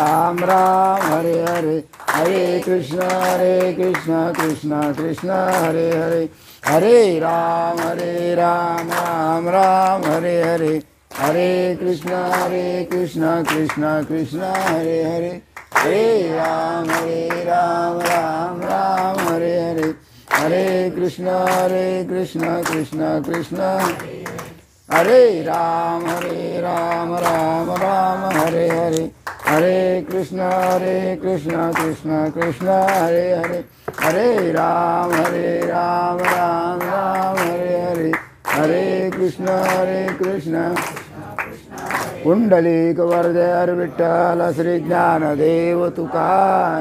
राम राम हरे हरे, हरे कृष्ण कृष्ण कृष्ण हरे हरे, हरे राम राम राम हरे हरे, हरे कृष्ण कृष्ण कृष्ण हरे हरे, हरे राम राम राम हरे हरे, हरे कृष्ण कृष्ण कृष्ण हरे राम राम राम हरे हरे, हरे कृष्ण कृष्ण कृष्ण हरे हरे, हरे राम राम राम हरे हरे, हरे कृष्ण पुंडलिक वरदर विठ्ठल श्री ज्ञानदेव तुकार,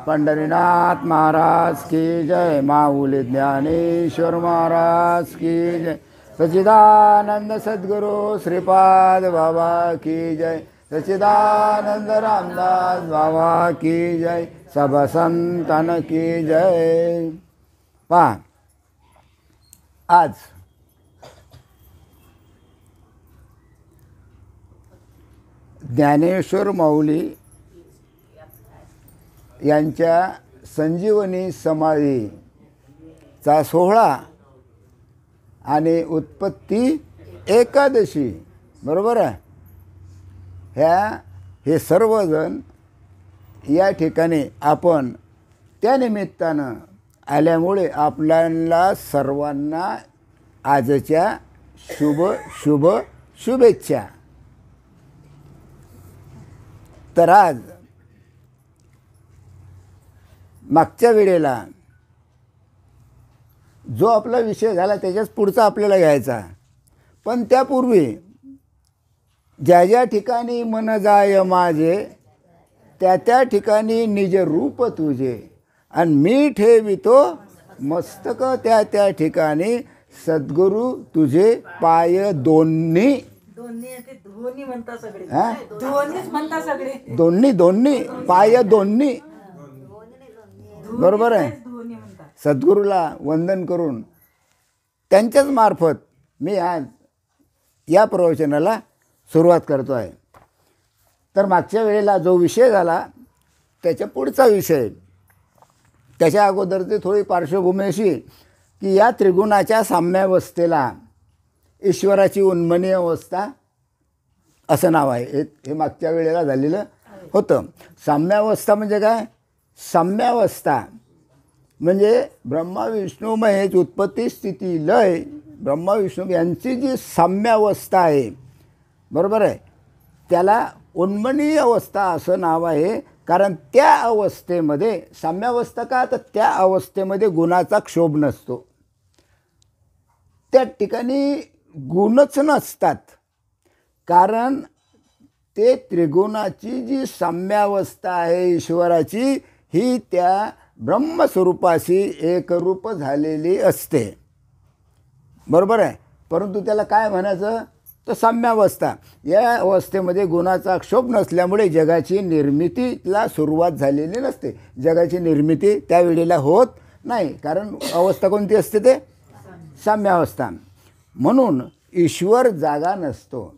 पंढरीनाथ महाराज की जय, माऊली ज्ञानेश्वर महाराज की जय, सच्चिदानंद सद्गुरु श्रीपाद बाबा की जय, सच्चिदानंद रामदास बाबा की जय, सब संतन की जय. पहा, आज ज्ञानेश्वर माऊली यांच्या संजीवनी समाधीचा सोहळा आणि उत्पत्ती एकादशी, बरोबर आहे. हे सर्वजण या ठिकाणी आपण त्या निमित्तानं आल्यामुळे आपल्याला सर्वांना आजच्या शुभेच्छा. तर आज मागच्या वेळेला जो आपला विषय झाला त्याच्याच पुढचा आपल्याला घ्यायचा, पण त्यापूर्वी ज्या ठिकाणी मन जाय माझे त्या ठिकाणी निज रूप तुझे, आणि मी ठेवितो मस्तक त्या ठिकाणी सद्गुरु तुझे पाय दोन्ही. दोन्ही पाय दोन्ही, बरोबर आहे. सद्गुरूला वंदन करून त्यांच्याच मार्फत मी आज या प्रवचनाला सुरुवात करतो आहे. तर मागच्या वेळेला जो विषय झाला त्याच्या पुढचा विषय, त्याच्या अगोदरची थोडी पार्श्वभूमी अशी की या त्रिगुणाच्या साम्यावस्थेला ईश्वराची उन्मनी अवस्था असं नाव आहे. हे मागच्या वेळेला झालेलं होतं. साम्यावस्था म्हणजे काय? साम्यावस्था म्हणजे ब्रह्मा विष्णू महेश उत्पत्ती स्थिती लय, ब्रह्मा विष्णू यांची जी साम्यावस्था आहे, बरोबर आहे, त्याला उन्मनीय अवस्था असं नाव आहे. कारण त्या अवस्थेमध्ये साम्यावस्था का, तर त्या अवस्थेमध्ये गुणाचा क्षोभ नसतो. त्या ठिकाणी गुणच नसतात. कारण ते त्रिगुणाची जी साम्यावस्था आहे ईश्वराची, ही त्या ब्रह्मस्वरूपाशी एकरूप झालेली असते, बरोबर आहे. परंतु त्याला काय म्हणायचं, तर साम्यावस्था. या अवस्थेमध्ये गुणाचा क्षोभ नसल्यामुळे जगाची निर्मितीला सुरुवात झालेली नसते. जगाची निर्मिती त्यावेळेला होत नाही, कारण अवस्था कोणती असते, ते साम्यावस्था. म्हणून ईश्वर जागा नसतो.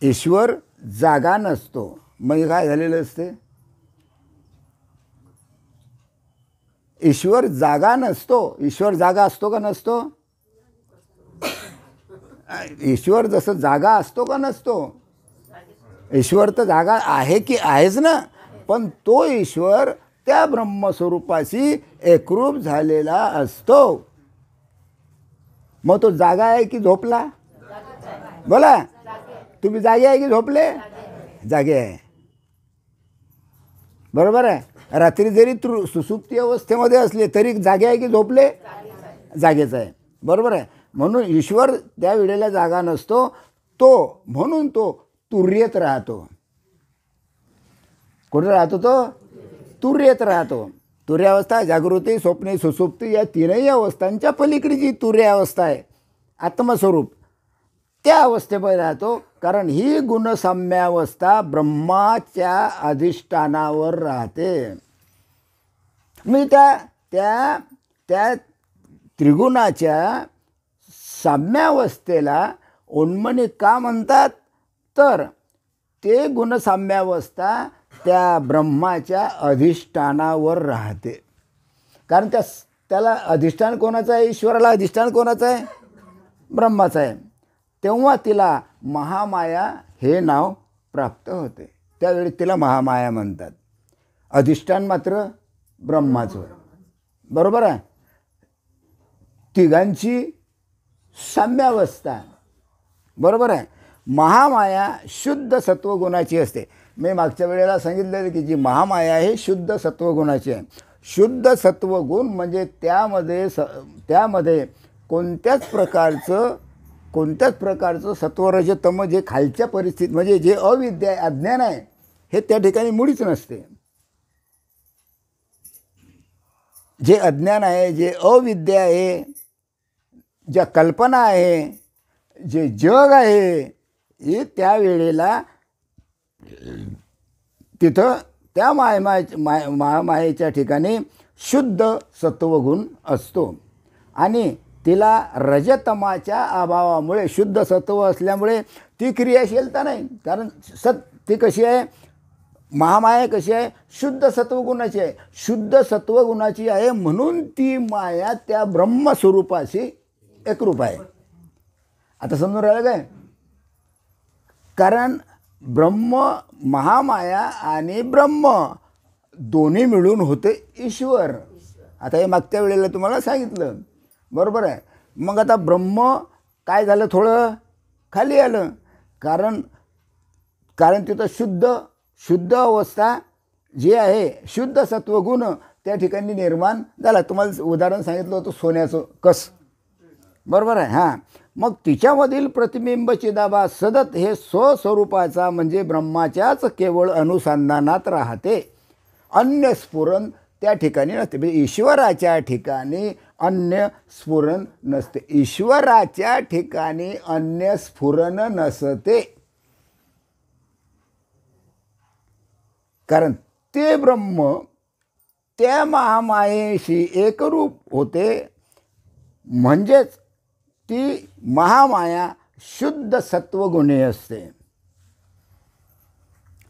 ईश्वर जागा नसतो म्हणजे काय झालेलं असते, ईश्वर जागा नसतो. ईश्वर जागा असतो का नसतो? ईश्वर जसं जागा असतो का नसतो? ईश्वर तर जागा आहे की आहेच ना, पण तो ईश्वर त्या ब्रह्मस्वरूपाशी एकरूप झालेला असतो. मग तो जागा आहे की झोपला? बोला, तुम्ही जागे आहे की झोपले? जागे आहे, बरोबर आहे. रात्री जरी सुसुप्ती अवस्थेमध्ये असले तरी जागे आहे की झोपले? जागेच आहे, बरोबर आहे. म्हणून ईश्वर त्या वेळेला जागा नसतो. म्हणून तो तुर्येत राहतो. कुठे राहतो तो? तुर्येत राहतो. तुर्यावस्था, जागृती, स्वप्ने, सुसुप्ती या तीनही अवस्थांच्या पलीकडे जी तुर्यावस्था आहे, आत्मस्वरूप, त्या अवस्थेमध्ये राहतो. कारण ही गुणसाम्यावस्था ब्रह्माच्या अधिष्ठानावर राहते. मी त्या त्रिगुणाच्या साम्यावस्थेला उन्मनी का म्हणतात, तर ते गुणसाम्यावस्था त्या ब्रह्माच्या अधिष्ठानावर राहते. कारण त्याला अधिष्ठान कोणाचं आहे? ईश्वराला अधिष्ठान कोणाचं आहे? ब्रह्माचं आहे. तेव्हा तिला महामाया हे नाव प्राप्त होते. त्यावेळी तिला महामाया म्हणतात. अधिष्ठान मात्र ब्रह्माचं. बरोबर आहे. तिघांची साम्यावस्था. बरोबर आहे. महामाया शुद्ध सत्वगुणाची असते. मी मागच्या वेळेला सांगितलं की जी महामाया आहे शुद्ध सत्वगुणाची आहे. शुद्ध सत्वगुण म्हणजे त्यामध्ये कोणत्याच प्रकारचं सत्वरजतम जे खालच्या परिस्थिती म्हणजे जे अविद्या आहे, अज्ञान आहे, हे त्या ठिकाणी मुळीच नसते. जे अज्ञान आहे, जे अविद्या आहे, ज्या कल्पना आहे, जे जग आहे, हे त्यावेळेला तिथं त्या महामायेच्या ठिकाणी शुद्ध सत्वगुण असतो. आणि तिला रजतमाच्या अभावामुळे, शुद्ध सत्व असल्यामुळे ती क्रियाशीलता नाही. कारण ती कशी आहे? महामाया कशी आहे? शुद्ध सत्वगुणाची आहे. शुद्ध सत्वगुणाची आहे म्हणून ती माया त्या ब्रह्मस्वरूपाशी एकरूप आहे. आता समजून राहिलं काय? कारण महामाया आणि ब्रह्म दोन्ही मिळून होते ईश्वर. आता हे मागच्या वेळेला तुम्हाला सांगितलं. बरोबर आहे. मग आता ब्रह्म काय झालं? थोडं खाली आलं. कारण तिथं शुद्ध अवस्था जी आहे, शुद्ध सत्वगुण त्या ठिकाणी निर्माण झाला. तुम्हाला उदाहरण सांगितलं होतं सोन्याचं कस. बरोबर आहे. हां, मग तिच्यामधील प्रतिबिंब चिदाभास सतत हे स्वस्वरूपाचा म्हणजे ब्रह्माच्याच केवळ अनुसंधानात राहते. अन्य स्फुरण त्या ठिकाणी नसते. म्हणजे ईश्वराच्या ठिकाणी अन्य स्फुरण नसते. ईश्वराच्या ठिकाणी अन्य स्फुरण नसते. कारण ते ब्रह्म त्या महामायेशी एकरूप होते. म्हणजेच ती महामाया शुद्ध सत्वगुणी असते.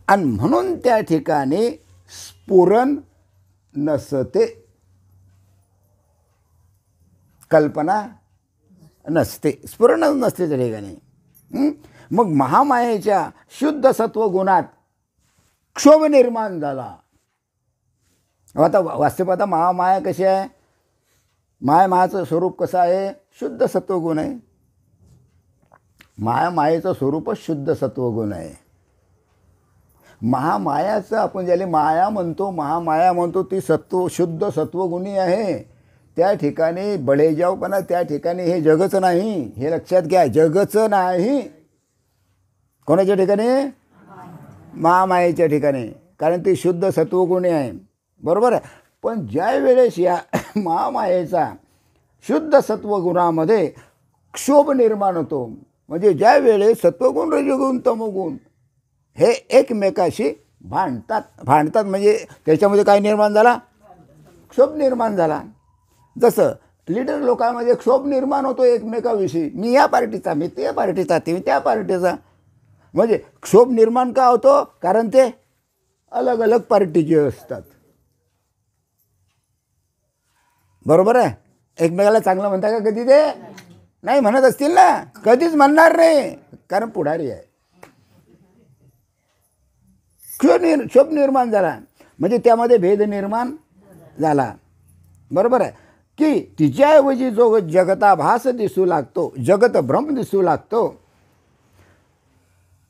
आणि म्हणून त्या ठिकाणी स्फुरण नसते, कल्पना नसते, स्फुरणच नसते त्या ठिकाणी. मग महामायेच्या शुद्ध सत्वगुणात क्षोभ निर्माण झाला. आता वास्तविक महामाया कशी आहे? मायाचं स्वरूप कसं आहे? शुद्ध सत्वगुण आहे. मायेचं स्वरूपच शुद्ध सत्वगुण आहे. महामायाचं आपण ज्याला महामाया म्हणतो ती शुद्ध सत्वगुणी आहे. त्या ठिकाणी बळेजावपणा, त्या ठिकाणी हे जगच नाही, हे लक्षात घ्या. जगच नाही. कोणाच्या ठिकाणी? महामायेच्या ठिकाणी. कारण ती शुद्ध सत्वगुणी आहे. बरोबर आहे. पण ज्या वेळेस या महामायेचा शुद्ध सत्वगुणामध्ये क्षोभ निर्माण होतो, म्हणजे ज्या वेळेस सत्वगुण, रजोगुण, तमोगुण हे एकमेकाशी भांडतात म्हणजे त्याच्यामध्ये काय निर्माण झाला? क्षोभ निर्माण झाला. जसं लीडर लोकांमध्ये क्षोभ निर्माण होतो एकमेकाविषयी. मी या पार्टीचा, मी त्या पार्टीचा, मी त्या पार्टीचा. म्हणजे क्षोभ निर्माण का होतो? कारण ते अलग अलग पार्टीचे असतात. बरोबर आहे. एकमेकाला चांगलं म्हणता का कधी? ते नाही म्हणत असतील ना, कधीच म्हणणार नाही, कारण पुढारी आहे. क्षोभ निर्माण झाला म्हणजे त्यामध्ये भेद निर्माण झाला. बरोबर आहे. की तिच्याऐवजी जो जगताभास दिसू लागतो, जगत भ्रम दिसू लागतो,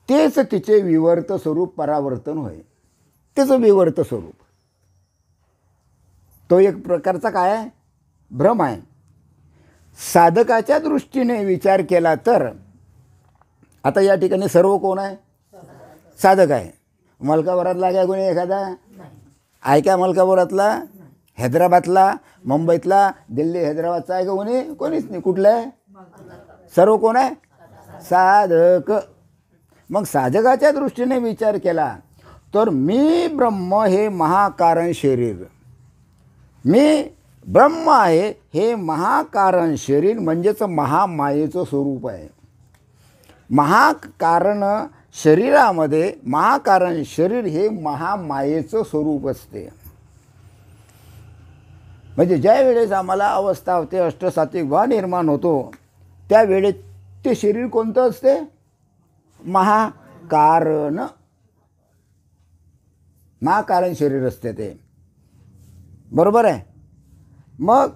तेच तिचे विवर्त स्वरूप परावर्तन होय. त्याचं विवर्त स्वरूप तो एक प्रकारचा काय आहे? भ्रम आहे. साधकाच्या दृष्टीने विचार केला तर आता या ठिकाणी सर्व कोण आहे? साधक आहे. मलकापुरातला काय कोणी एखादा आहे का? मलकापुरातला हैदराबादला, मुंबईतला, दिल्ली हैदराबादचा आहे का कोणीच नाही. कुठलं आहे? सर्व कोण आहे? साधक. मग साधकाच्या दृष्टीने विचार केला तर मी ब्रह्म हे महाकारण शरीर, मी ब्रह्म आहे हे महाकारण शरीर म्हणजेच महामायेचं स्वरूप आहे. महाकारण शरीरामध्ये महाकारण शरीर हे महामायेचं स्वरूप असते. म्हणजे ज्या वेळेस आम्हाला अवस्था होते, अष्टसात्विक भाव निर्माण होतो, त्यावेळेस ते शरीर कोणतं असते? महाकारण. महाकारण शरीर असते ते. बरोबर आहे. मग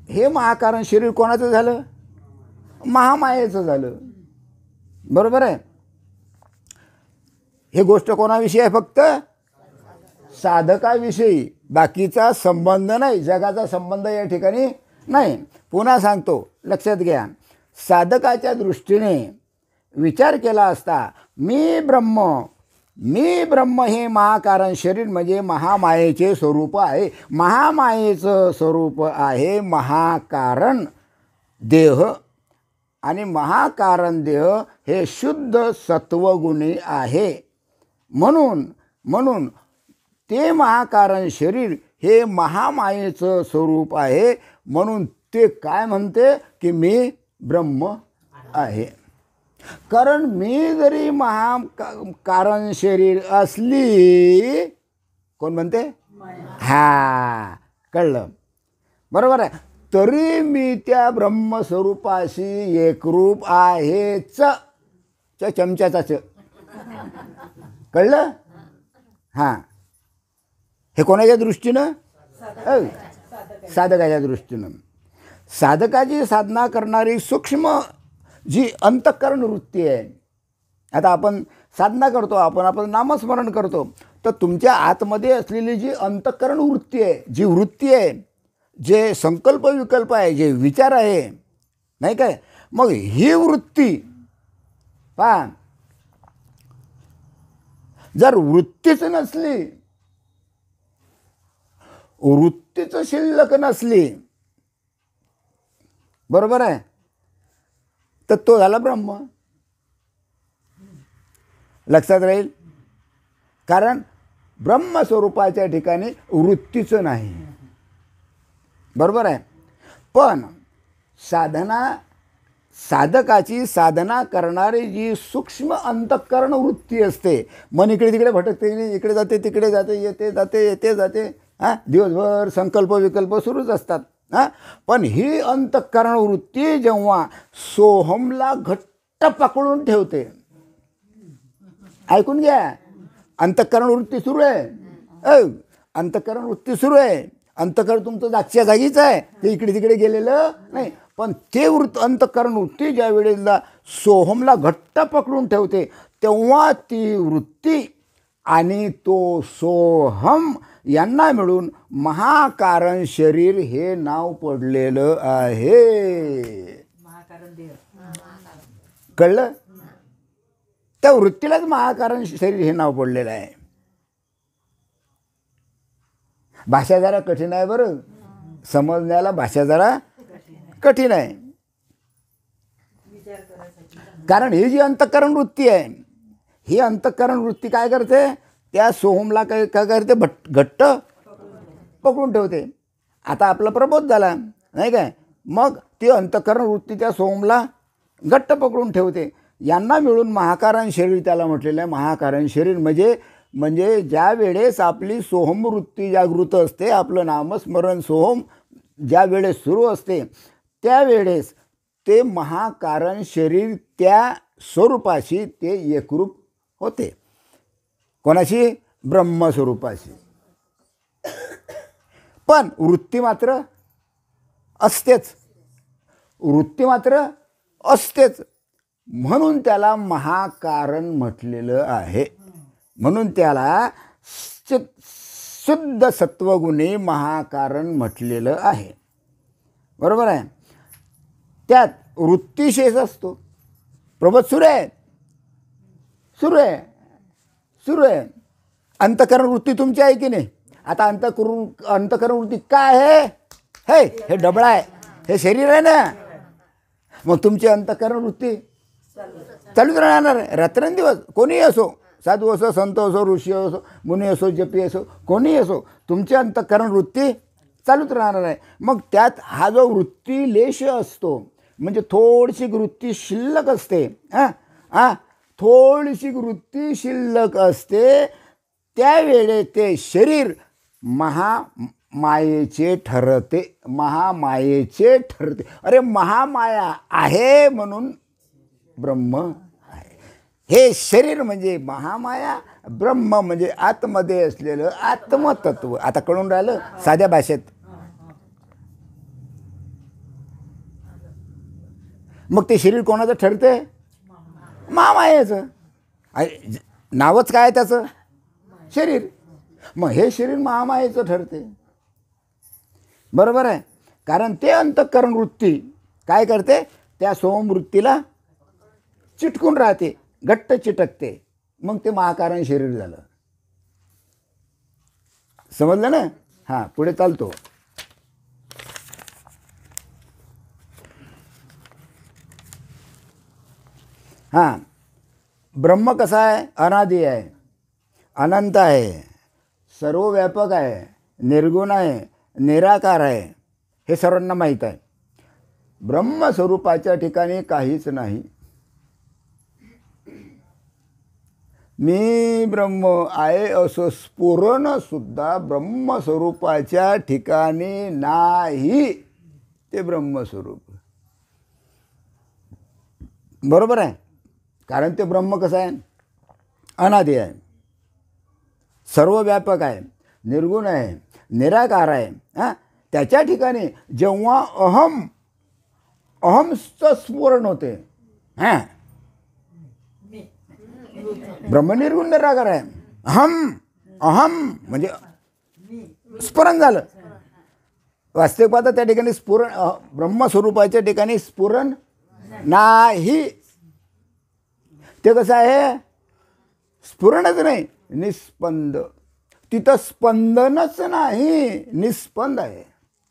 हे महाकारण शरीर कोणाचं झालं? महामायेचं झालं. बरोबर आहे. हे गोष्ट कोणाविषयी आहे? फक्त साधकाविषयी. बाकीचा संबंध नाही, जगाचा संबंध या ठिकाणी नाही. पुन्हा सांगतो, लक्षात घ्या. साधकाच्या दृष्टीने विचार केला असता मी ब्रह्म हे महाकारण शरीर म्हणजे महामायेचे स्वरूप आहे. महामायेचं स्वरूप आहे महाकारण देह. आणि महाकारण देह हे शुद्ध सत्वगुणी आहे. म्हणून ते महाकारण शरीर हे महामायेचं स्वरूप आहे. म्हणून ते काय म्हणते की मी ब्रह्म आहे. कारण मी जरी महाकारण शरीर असली, कोण म्हणते? हा, कळलं. बरोबर आहे. तरी मी त्या ब्रह्मस्वरूपाशी एकरूप आहेच. चमच्याचा कळलं? हां. हे कोणाच्या दृष्टीनं? साधकाच्या दृष्टीनं. साधकाची साधना करणारी सूक्ष्म जी अंतःकरण वृत्ती आहे. आता आपण साधना करतो, आपण नामस्मरण करतो, तर तुमच्या आतमध्ये असलेली जी अंतःकरण वृत्ती आहे, जी वृत्ती आहे, जे संकल्प विकल्प आहे, जे विचार आहे, नाही काय, मग ही वृत्ती पहा, जर वृत्तीच नसली, वृत्तीच शिल्लक नसली, बरोबर आहे, तर तो झाला ब्रह्म. लक्षात राहील. कारण ब्रह्मस्वरूपाच्या ठिकाणी वृत्तीचं नाही. बरोबर आहे. पण साधकाची साधना करणारी जी सूक्ष्म अंतःकरण वृत्ती असते, मन इकडे तिकडे भटकते, इकडे जाते तिकडे जाते, येते जाते, दिवसभर संकल्प विकल्प सुरूच असतात. पण ही अंतःकरण वृत्ती जेव्हा सोहमला घट्ट पकडून ठेवते, ऐकून घ्या, अंतःकरण वृत्ती सुरू आहे, अंतःकरण वृत्ती सुरू आहे. अंतःकरण तुमचं जागच्या जागीच आहे, ते इकडे तिकडे गेलेलं नाही. पण ते अंतःकरण वृत्ती ज्या वेळेला सोहमला घट्ट पकडून ठेवते, तेव्हा ती वृत्ती आणि तो सोहम यांना मिळून महाकारण शरीर हे नाव पडलेलं आहे. कळलं? त्या वृत्तीलाच महाकारण शरीर हे नाव पडलेलं आहे. भाषा जरा कठीण आहे बरं, समजण्याला भाषा जरा कठीण आहे. कारण ही जी अंतःकरण वृत्ती आहे, ही अंतःकरण वृत्ती काय करते? त्या सोहमला काय करते? घट्ट पकडून ठेवते. आता आपला प्रबोध झाला, नाही काय, मग ती अंतःकरण वृत्ती त्या सोहमला घट्ट पकडून ठेवते. यांना मिळून महाकारण शरीर त्याला म्हटलेलं आहे. महाकारण शरीर म्हणजे ज्या वेळेस आपली सोहम वृत्ती जागृत असते, आपलं नामस्मरण सोहम ज्या वेळेस सुरू असते, त्यावेळेस ते महाकारण शरीर त्या स्वरूपाशी ते एकरूप होते. कोणाशी? ब्रह्मस्वरूपाशी. पण वृत्ती मात्र असतेच, वृत्ती मात्र असतेच. म्हणून त्याला महाकारण म्हटलेलं आहे. म्हणून त्याला शुद्ध सत्वगुणी महाकारण म्हटलेलं आहे. बरोबर आहे. त्यात वृत्तीशेष असतो. प्रबोध सुरू आहे, सुरू आहे, सुरू आहे. अंतःकरण वृत्ती तुमची आहे की नाही? आता अंतःकरण वृत्ती काय आहे? हे डबळा आहे, हे शरीर आहे ना. मग तुमची अंतःकरण वृत्ती चालूच राहणार आहे रात्रंदिवस. कोणीही असो, साधू असो, संत असो, ऋषी असो, मुनी असो, जपी असो, कोणीही असो, तुमची अंतःकरण वृत्ती चालूच राहणार आहे. मग त्यात हा जो वृत्ती लेश असतो, म्हणजे थोडीशी वृत्ती शिल्लक असते, थोडीशी वृत्ती शिल्लक असते, त्यावेळे ते शरीर महामायेचे ठरते. महामायेचे ठरते. अरे महामाया आहे म्हणून ब्रह्म आहे. हे शरीर म्हणजे महामाया, ब्रह्म म्हणजे आतमध्ये असलेलं आत्मतत्व. आता कळून राहिलं साध्या भाषेत. मग ते शरीर कोणाचं ठरते? महामायेचं. नावच काय त्याचं? शरीर. मग हे शरीर महामायेचं ठरते. बरोबर आहे. कारण ते अंतःकरण वृत्ती काय करते? त्या सोमवृत्तीला चिटकून राहते, घट्ट चिटकते. मग ते महाकारण शरीर झालं. समजलं ना? हां, पुढे चालतो. हां, ब्रह्म कसा आहे? अनादि आहे, अनंत आहे, सर्वव्यापक आहे, निर्गुण आहे, निराकार आहे. हे सर्वांना माहीत आहे. ब्रह्मस्वरूपाच्या ठिकाणी काहीच नाही. मी ब्रह्म आहे असं स्फुरणसुद्धा ब्रह्मस्वरूपाच्या ठिकाणी नाही. ते ब्रह्मस्वरूप. बरोबर आहे. कारण ते ब्रह्म कसं आहे? अनादि आहे, सर्वव्यापक आहे, निर्गुण आहे, निराकार आहे. त्याच्या ठिकाणी जेव्हा अहमचं स्फुरण होते, ब्रह्म निर्गुण निराकार आहे. अहम म्हणजे स्फुरण झालं. वास्तविक पाहता त्या ठिकाणी स्फुरण, ब्रह्मस्वरूपाच्या ठिकाणी स्फुरण नाही. ते कसं आहे? स्फुरणच नाही, निस्पंद. तिथं स्पंदनच नाही, निस्पंद आहे.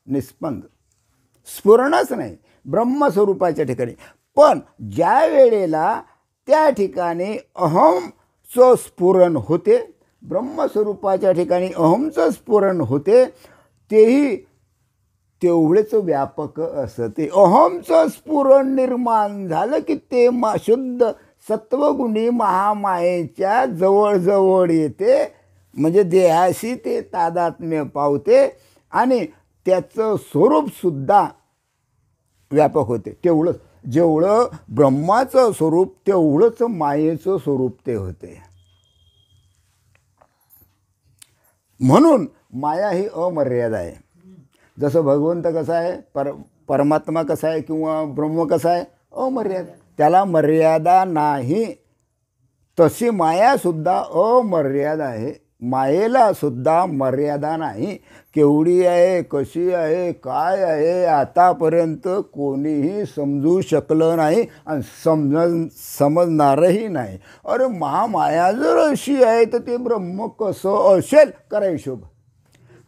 निस्पंद, स्फुरणच नाही ब्रह्मस्वरूपाच्या ठिकाणी. पण ज्या वेळेला त्या ठिकाणी अहमचं स्फुरण होते, ब्रह्मस्वरूपाच्या ठिकाणी अहमचं स्फुरण होते, तेही तेवढेच व्यापक असते. अहमचं स्फुरण निर्माण झालं की ते शुद्ध सत्वगुणी महामायेच्या जवळजवळ येते. म्हणजे देहाशी ते तादात्म्य पावते आणि त्याचं स्वरूपसुद्धा व्यापक होते. तेवढंच, जेवढं ब्रह्माचं स्वरूप तेवढंच मायेचं स्वरूप ते होते. म्हणून माया ही अमर्याद आहे. जसं भगवंत कसा आहे, परमात्मा कसा आहे किंवा ब्रह्म कसा आहे? अमर्याद. त्याला मर्यादा नाही. तशी मायासुद्धा अमर्याद आहे. मायेला सुद्धा मर्यादा नाही. केवढी आहे, कशी आहे, काय आहे, आतापर्यंत कोणीही समजू शकलं नाही आणि समजणारही नाही. अरे महामाया जर अशी आहे तर ते ब्रह्म कसं असेल? करा हिशोब.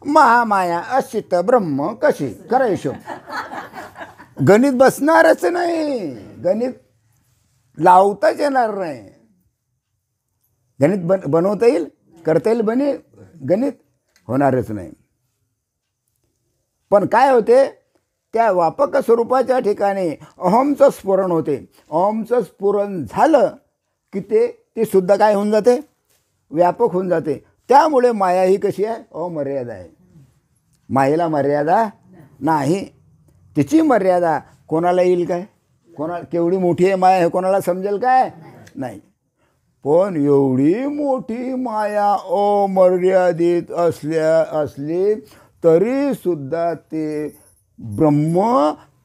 महामाया अशी तर ब्रह्म कशी? करा हिशोब. गणित बसणारच नाही. गणित लावताच येणार नाही. गणित बनवता येईल, करता येईल, गणित होणारच नाही. पण काय होते? त्या व्यापक स्वरूपाच्या ठिकाणी अहमचं स्फुरण होते. अहमचं स्फुरण झालं की ते सुद्धा काय होऊन जाते? व्यापक होऊन जाते. त्यामुळे माया ही कशी आहे? अमर्याद आहे. मायेला मर्यादा नाही. तिची मर्यादा कोणाला येईल काय? केवढी मोठी आहे माया हे कोणाला समजेल काय? नाही. पण एवढी मोठी माया अमर्यादित असली तरीसुद्धा ते ब्रह्म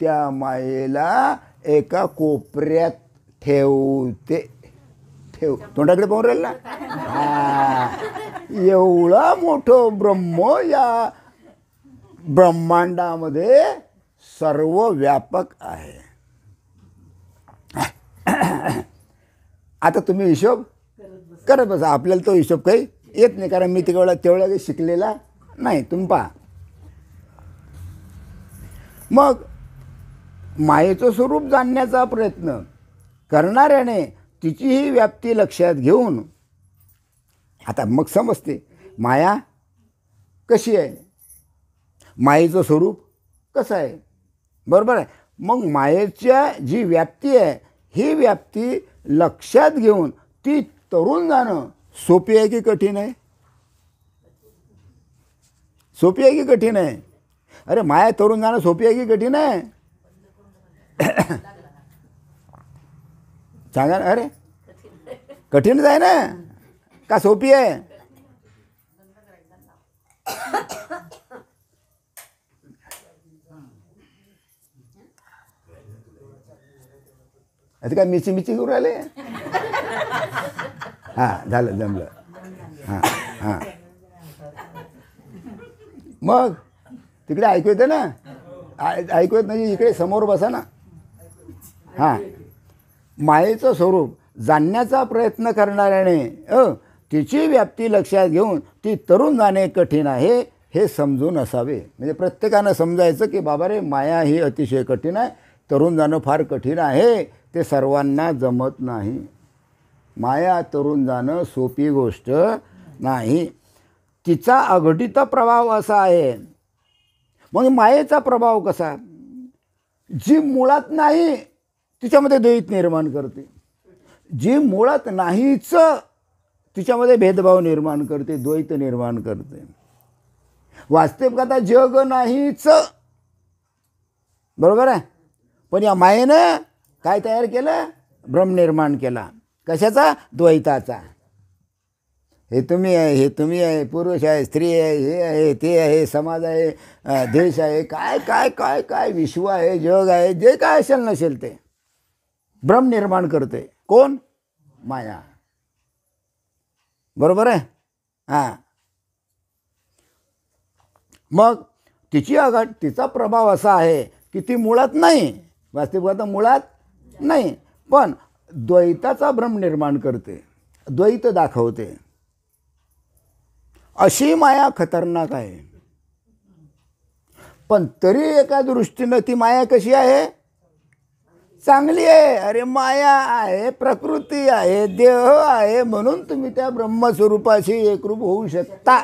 त्या मायेला एका कोपऱ्यात ठेवते. तोंडाकडे पाहून राहील ना. एवढा मोठं ब्रह्म या ब्रह्मांडामध्ये सर्व व्यापक आहे. आता तुम्ही हिशोब करत बसा. आपल्याला तो हिशोब काही येत नाही, कारण मी तेवढा काही शिकलेला नाही. तुम्ही पहा, मग मायेचं स्वरूप जाणण्याचा प्रयत्न करणाऱ्याने तिचीही व्याप्ती लक्षात घेऊन आता मग समजते माया कशी आहे, मायेचं स्वरूप कसं आहे. बरोबर आहे. मग मायेच्या जी व्याप्ती आहे ही व्याप्ती लक्षात घेऊन ती तरुण जाणं सोपी आहे की कठीण आहे? सोपी आहे की कठीण आहे? अरे माया तरुण जाणं सोपी आहे की कठीण आहे? सांगा ना. अरे कठीणच आहे ना का सोपी आहे? आता काय मिची मिची करू राहिले? हां झालं, जमलं. हां हां मग तिकडे ऐकू येतं ना? ऐकू येत म्हणजे इकडे समोर बसा ना. हां, मायेचं स्वरूप जाणण्याचा प्रयत्न करणाऱ्याने तिची व्याप्ती लक्षात घेऊन ती तरुण जाणे कठीण आहे हे समजून असावे. म्हणजे प्रत्येकानं समजायचं की बाबा रे माया ही अतिशय कठीण आहे, तरुण जाणं फार कठीण आहे, ते सर्वांना जमत नाही. माया तरुण जाणं सोपी गोष्ट नाही. तिचा अघटित प्रभाव असा आहे. मग मायेचा प्रभाव कसा? जी मुळात नाही तिच्यामध्ये द्वैत निर्माण करते, जी मुळात नाहीच तिच्यामध्ये भेदभाव निर्माण करते, द्वैत निर्माण करते. वास्तविकता जग नाहीच, बरोबर आहे. पण या मायेनं काय तयार केलं? भ्रम निर्माण केला. कशाचा? द्वैताचा. हे तुम्ही आहे, हे तुम्ही आहे, पुरुष आहे, स्त्री आहे, हे आहे, ते आहे, समाज आहे, देश आहे, काय काय काय काय विश्व आहे, जग आहे, जे काय असेल नसेल ते भ्रम निर्माण करते. कोण? माया. बरोबर आहे. हां, मग तिचा प्रभाव असा आहे की ती मुळात नाही, वास्तविकता मुळात नाही, पण द्वैताचा भ्रम निर्माण करते, द्वैत दाखवते. अशी माया खतरनाक आहे. पण तरी एका दृष्टीनं ती माया कशी आहे? चांगली आहे. अरे माया आहे, प्रकृती आहे, देह आहे, म्हणून तुम्ही त्या ब्रह्मस्वरूपाशी एकरूप होऊ शकता.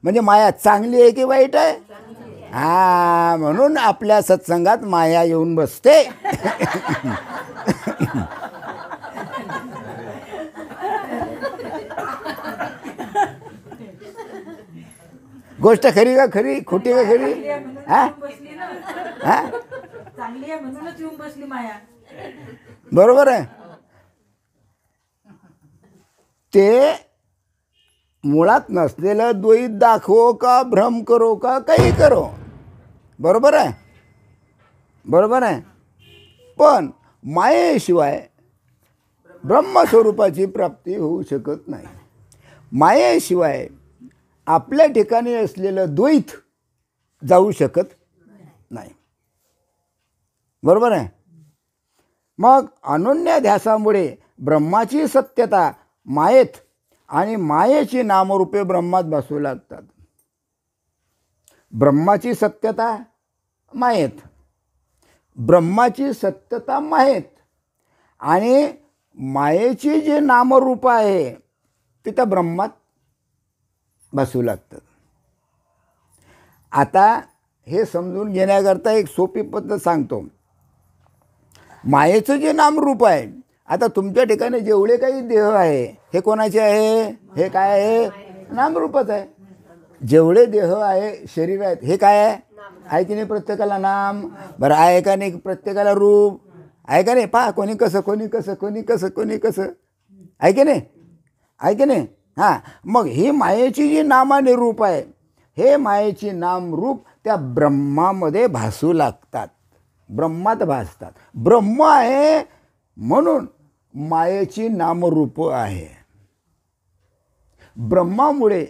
म्हणजे माया चांगली आहे की वाईट आहे? हा, म्हणून आपल्या सत्संगात माया येऊन बसते. गोष्ट खरी का खरी, खोटी का खरी? हा हा, चांगली आहे म्हणूनच येऊन बसली माया. बरोबर आहे. ते मुळात नसलेलं द्वैत दाखवो का, भ्रम करो का, काही करो, बरोबर आहे, बरोबर आहे. पण मायेशिवाय ब्रह्मस्वरूपाची प्राप्ती होऊ शकत नाही. मायेशिवाय आपल्या ठिकाणी असलेलं द्वैत जाऊ शकत नाही. बरोबर आहे. मग अनन्याध्यासामुळे ब्रह्माची सत्यता मायेत आणि मायेची नामरूपे ब्रह्मात बसू लागतात. ब्रह्माची सत्यता मायेत, ब्रह्माची सत्यता मायेत आणि मायेची जी नामरूप आहे ती त्या ब्रह्मात बसू लागतात. आता हे समजून घेण्याकरता एक सोपी पद्धत सांगतो. मायेचं जे नामरूप आहे, आता तुमच्या ठिकाणी जेवढे काही देह आहे हे कोणाचे आहे? हे काय आहे? नामरूपच आहे. जेवढे देह आहे, शरीर आहेत, हे काय आहे? आहे की नाही? प्रत्येकाला नाम. बरं आहे का नाही? प्रत्येकाला रूप आहे का नाही? पहा, कोणी कसं, कोणी कसं, कोणी कसं, कोणी कसं, आहे की नाही? आहे की नाही? हां, मग ही मायेची जी नाम आणि रूप आहे, हे मायेची नाम रूप त्या ब्रह्मामध्ये भासू लागतात, ब्रह्मात भासतात. ब्रह्म आहे म्हणून मायेची नामरूप आहे. ब्रह्मामुळे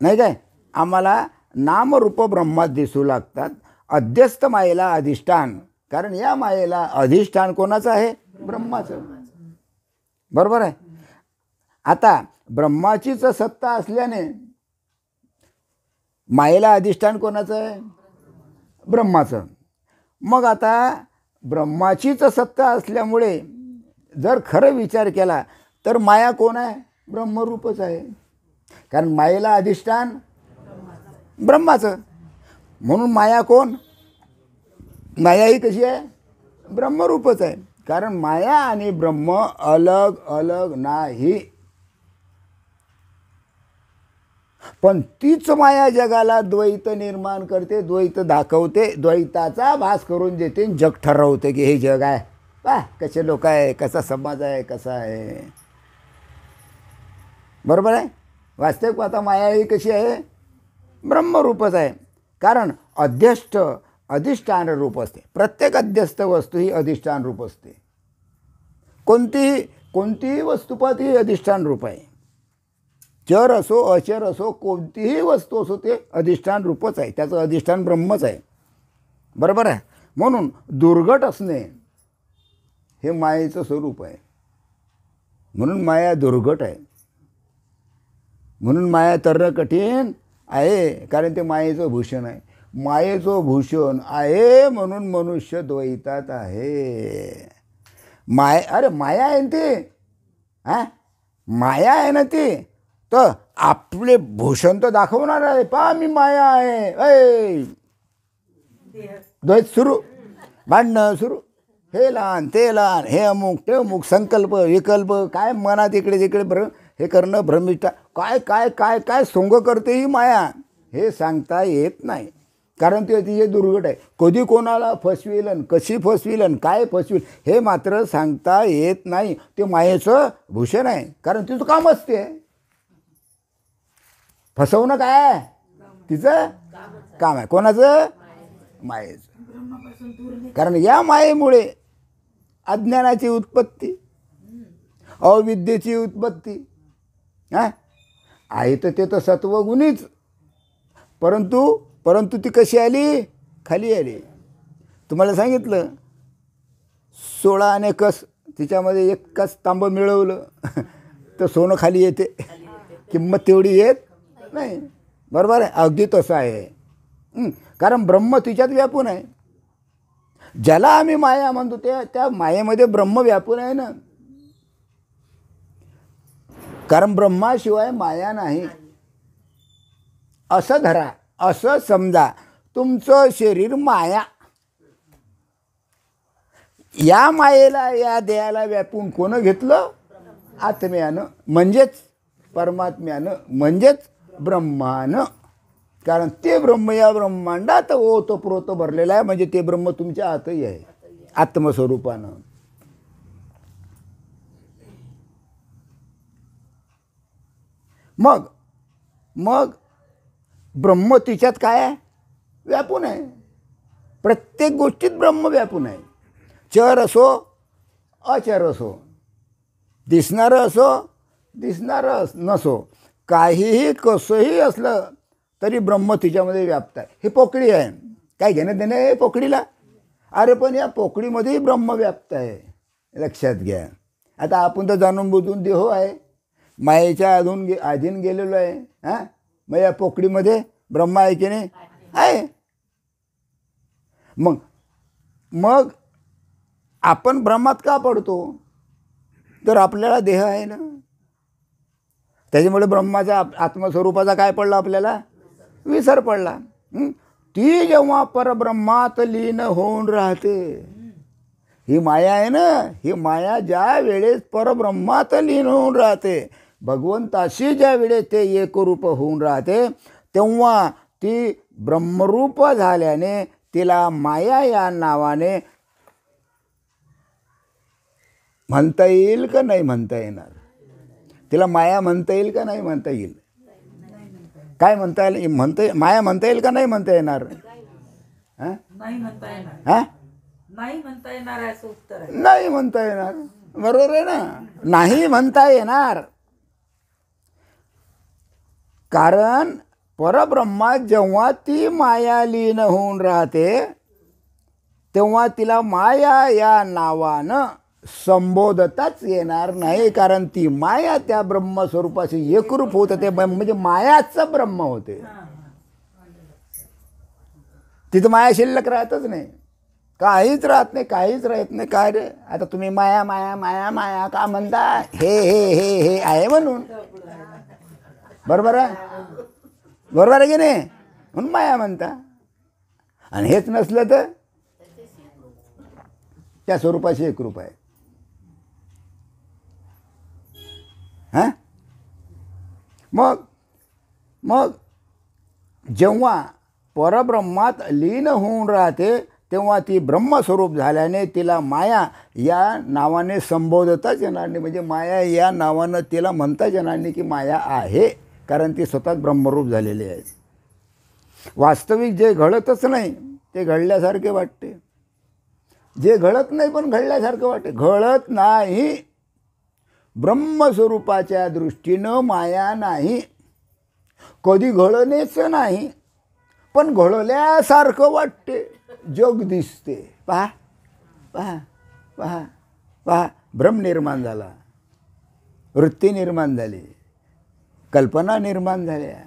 नाही काय आम्हाला नामरूप ब्रह्मात दिसू लागतात. अध्यस्त मायेला अधिष्ठान, कारण या मायेला अधिष्ठान कोणाचं आहे? ब्रह्माचं. बरोबर आहे. आता ब्रह्माचीच सत्ता असल्याने मायेला अधिष्ठान कोणाचं आहे? ब्रह्माचं. मग आता ब्रह्माचीच सत्ता असल्यामुळे जर खरं विचार केला तर माया कोण आहे? ब्रह्मरूपच आहे. कारण मायेला अधिष्ठान ब्रह्माचं. म्हणून माया कोण? माया ही कशी आहे? ब्रह्मरूपच आहे. कारण माया आणि ब्रह्म अलग अलग नाही. पण तीच माया जगाला द्वैत निर्माण करते, द्वैत दाखवते, द्वैताचा भास करून देते, जग ठरवते की हे जग आहे, पहा कसे लोक आहे, कसा समाज आहे, कसा आहे. बरोबर आहे. वास्तविक आता माया ही कशी आहे? ब्रह्मरूपच आहे. कारण अध्यष्ट अधिष्ठान रूप असते. प्रत्येक अध्यस्त वस्तू ही अधिष्ठान रूप असते. कोणतीही वस्तुपात ही अधिष्ठान रूप आहे. चर असो अचर असो कोणतीही वस्तू असो ते अधिष्ठान रूपच आहे. त्याचं अधिष्ठान ब्रह्मच आहे. बरोबर आहे. म्हणून दुर्घट असणे हे मायेचं स्वरूप आहे. म्हणून माया दुर्घट आहे. म्हणून माया तरणं कठीण आहे. कारण ते मायेचं भूषण आहे. मायेचं भूषण आहे म्हणून मनुष्य द्वैतात आहे. अरे माया आहे ना ती, हां माया आहे ना ती. तर आपले भूषण तर दाखवणार आहे. पहा मी माया आहे. द्वैत सुरू, भांडणं सुरू. हे लहान ते लहान, हे अमुक ते अमुक, संकल्प विकल्प काय मनात इकडे तिकडे हे करणं, भ्रमिष्ठा काय काय काय काय सोंग करते ही माया, हे सांगता येत नाही. कारण ते तिचे दुर्घट आहे. कधी कोणाला फसविल आणि कशी फसविल आणि काय फसविल हे मात्र सांगता येत नाही. ते मायेचं भूषण आहे. कारण तिचं कामच ते फसवणं काय आहे, तिचं काम आहे. कोणाचं? मायेचं. कारण या मायेमुळे अज्ञानाची उत्पत्ती, अविद्येची उत्पत्ती. हां आहे तर ते तर सत्वगुणीच, परंतु ती कशी आली? खाली आली. तुम्हाला सांगितलं 16 आणे कस, तिच्यामध्ये एक कस तांबं मिळवलं तर सोनं खाली येते, किंमत तेवढी येत नाही. बरोबर आहे. अगदी तसं आहे. कारण ब्रह्म तिच्यात व्यापून आहे. ज्याला आम्ही माया म्हणतो त्या मायेमध्ये ब्रह्म व्यापून आहे ना. कारण ब्रह्माशिवाय माया नाही असं धरा, असं समजा. तुमचं शरीर माया, या मायेला या देहाला व्यापून कोण घेतलं? आत्म्यानं, म्हणजेच परमात्म्यानं, म्हणजेच ब्रह्मानं. कारण ते ब्रह्म या ब्रह्मांडात ओतप्रोत भरलेलं आहे. म्हणजे ते ब्रह्म तुमच्या आतही आहे आत्मस्वरूपानं. मग ब्रह्म तिच्यात काय आहे? व्यापून आहे. प्रत्येक गोष्टीत ब्रह्म व्यापून आहे. चर असो अचर असो, दिसणारं असो दिसणारं नसो, काहीही कसंही असलं तरी ब्रह्म तिच्यामध्ये व्याप्त आहे. ही पोकळी आहे, काय घेणं देणं आहे पोकळीला? अरे पण या पोकळीमध्येही ब्रह्म व्याप्त आहे, लक्षात घ्या. आता आपण तर जाणून बुजून देहो आहे, मायेच्या अधीन गेलेलो आहे. हां मग या पोकळीमध्ये ब्रह्म आहे की नाही? आहे. मग आपण ब्रह्मात का पडतो? तर आपल्याला देह आहे ना. त्याच्यामुळे ब्रह्माच्या आत्मस्वरूपाचा काय पडला? आपल्याला विसर पडला. ती जेव्हा परब्रह्मात लीन होऊन राहते, ही माया आहे ना, ही माया ज्या वेळेस परब्रह्मात लीन होऊन राहते, भगवंताशी ज्या वेळेस ते एकरूप होऊन राहते, तेव्हा ती ब्रह्मरूप झाल्याने तिला माया या नावाने म्हणता येईल का नाही म्हणता येणार? तिला माया म्हणता येईल का नाही म्हणता येईल? काय म्हणता येईल? माया म्हणता येईल का नाही म्हणता येणार? नाही म्हणता येणार. हां नाही म्हणता येणार असं उत्तर आहे. नाही म्हणता येणार. बरोबर आहे ना. नाही म्हणता येणार. कारण परब्रह्मात जेव्हा ती माया लीन होऊन राहते, तेव्हा तिला माया या नावानं संबोधताच येणार नाही. कारण ती माया त्या ब्रह्मस्वरूपाशी एकरूप होत होते, म्हणजे मायाचं ब्रह्म होते. तिथं माया शिल्लक राहतच नाही, काहीच राहत नाही, काहीच राहत नाही. काय रे आता तुम्ही माया माया माया माया का म्हणता? हे हे हे हे आहे म्हणून. बरोबर आहे, बरोबर आहे की नाही? म्हणून माया म्हणता. आणि हेच नसलं तर त्या स्वरूपाशी एकरूप आहे. हां, मग मग जेव्हा परब्रह्मात लीन होऊन राहते तेव्हा ती ब्रह्मस्वरूप झाल्याने तिला माया या नावाने संबोधताच येणार नाही. म्हणजे माया या नावानं तिला म्हणताच येणार नाही की माया आहे, कारण ती स्वतःच ब्रह्मरूप झालेली आहे. वास्तविक जे घडतच नाही ते घडल्यासारखे वाटते, जे घडत नाही पण घडल्यासारखं वाटते. घडत नाही, ब्रह्मस्वरूपाच्या दृष्टीनं माया नाही, कधी घडणेच नाही, पण घडल्यासारखं वाटते, जग दिसते. पहा पहा पहा पहा, भ्रम निर्माण झाला, वृत्ती निर्माण झाली, कल्पना निर्माण झाल्या,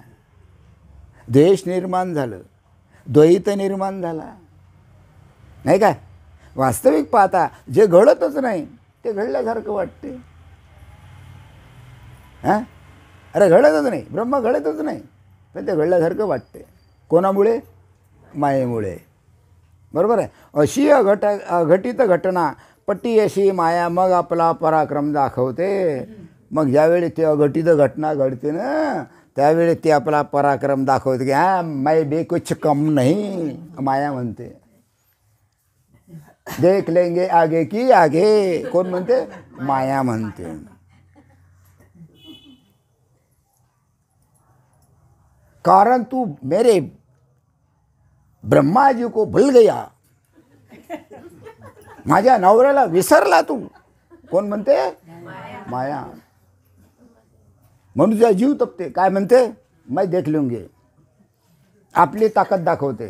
द्वेष निर्माण झालं, द्वैत निर्माण झाला, नाही काय? वास्तविक पाहता जे घडतच नाही ते घडल्यासारखं वाटते. हां, अरे घडतच नाही, ब्रह्म घडतच नाही, पण ते घडल्यासारखं वाटते. कोणामुळे? मायेमुळे. बरोबर आहे. अशी अघटित घटना पट्टी अशी माया मग आपला पराक्रम दाखवते. मग ज्यावेळी ते अघटित घटना घडते ना त्यावेळी ते आपला पराक्रम दाखवते की हां मैं भी कुछ कम नहीं, माया म्हणते. देख लेंगे आगे की आगे, कोण म्हणते? माया म्हणते. कारण तू मेरे ब्रह्मा जी को भूल गया, माझ्या नवऱ्याला विसरला तू. कोण म्हणते? माया. म्हणून तुझा जीव तपते. काय म्हणते? मैं देख लूंगी. आपली ताकद दाखवते.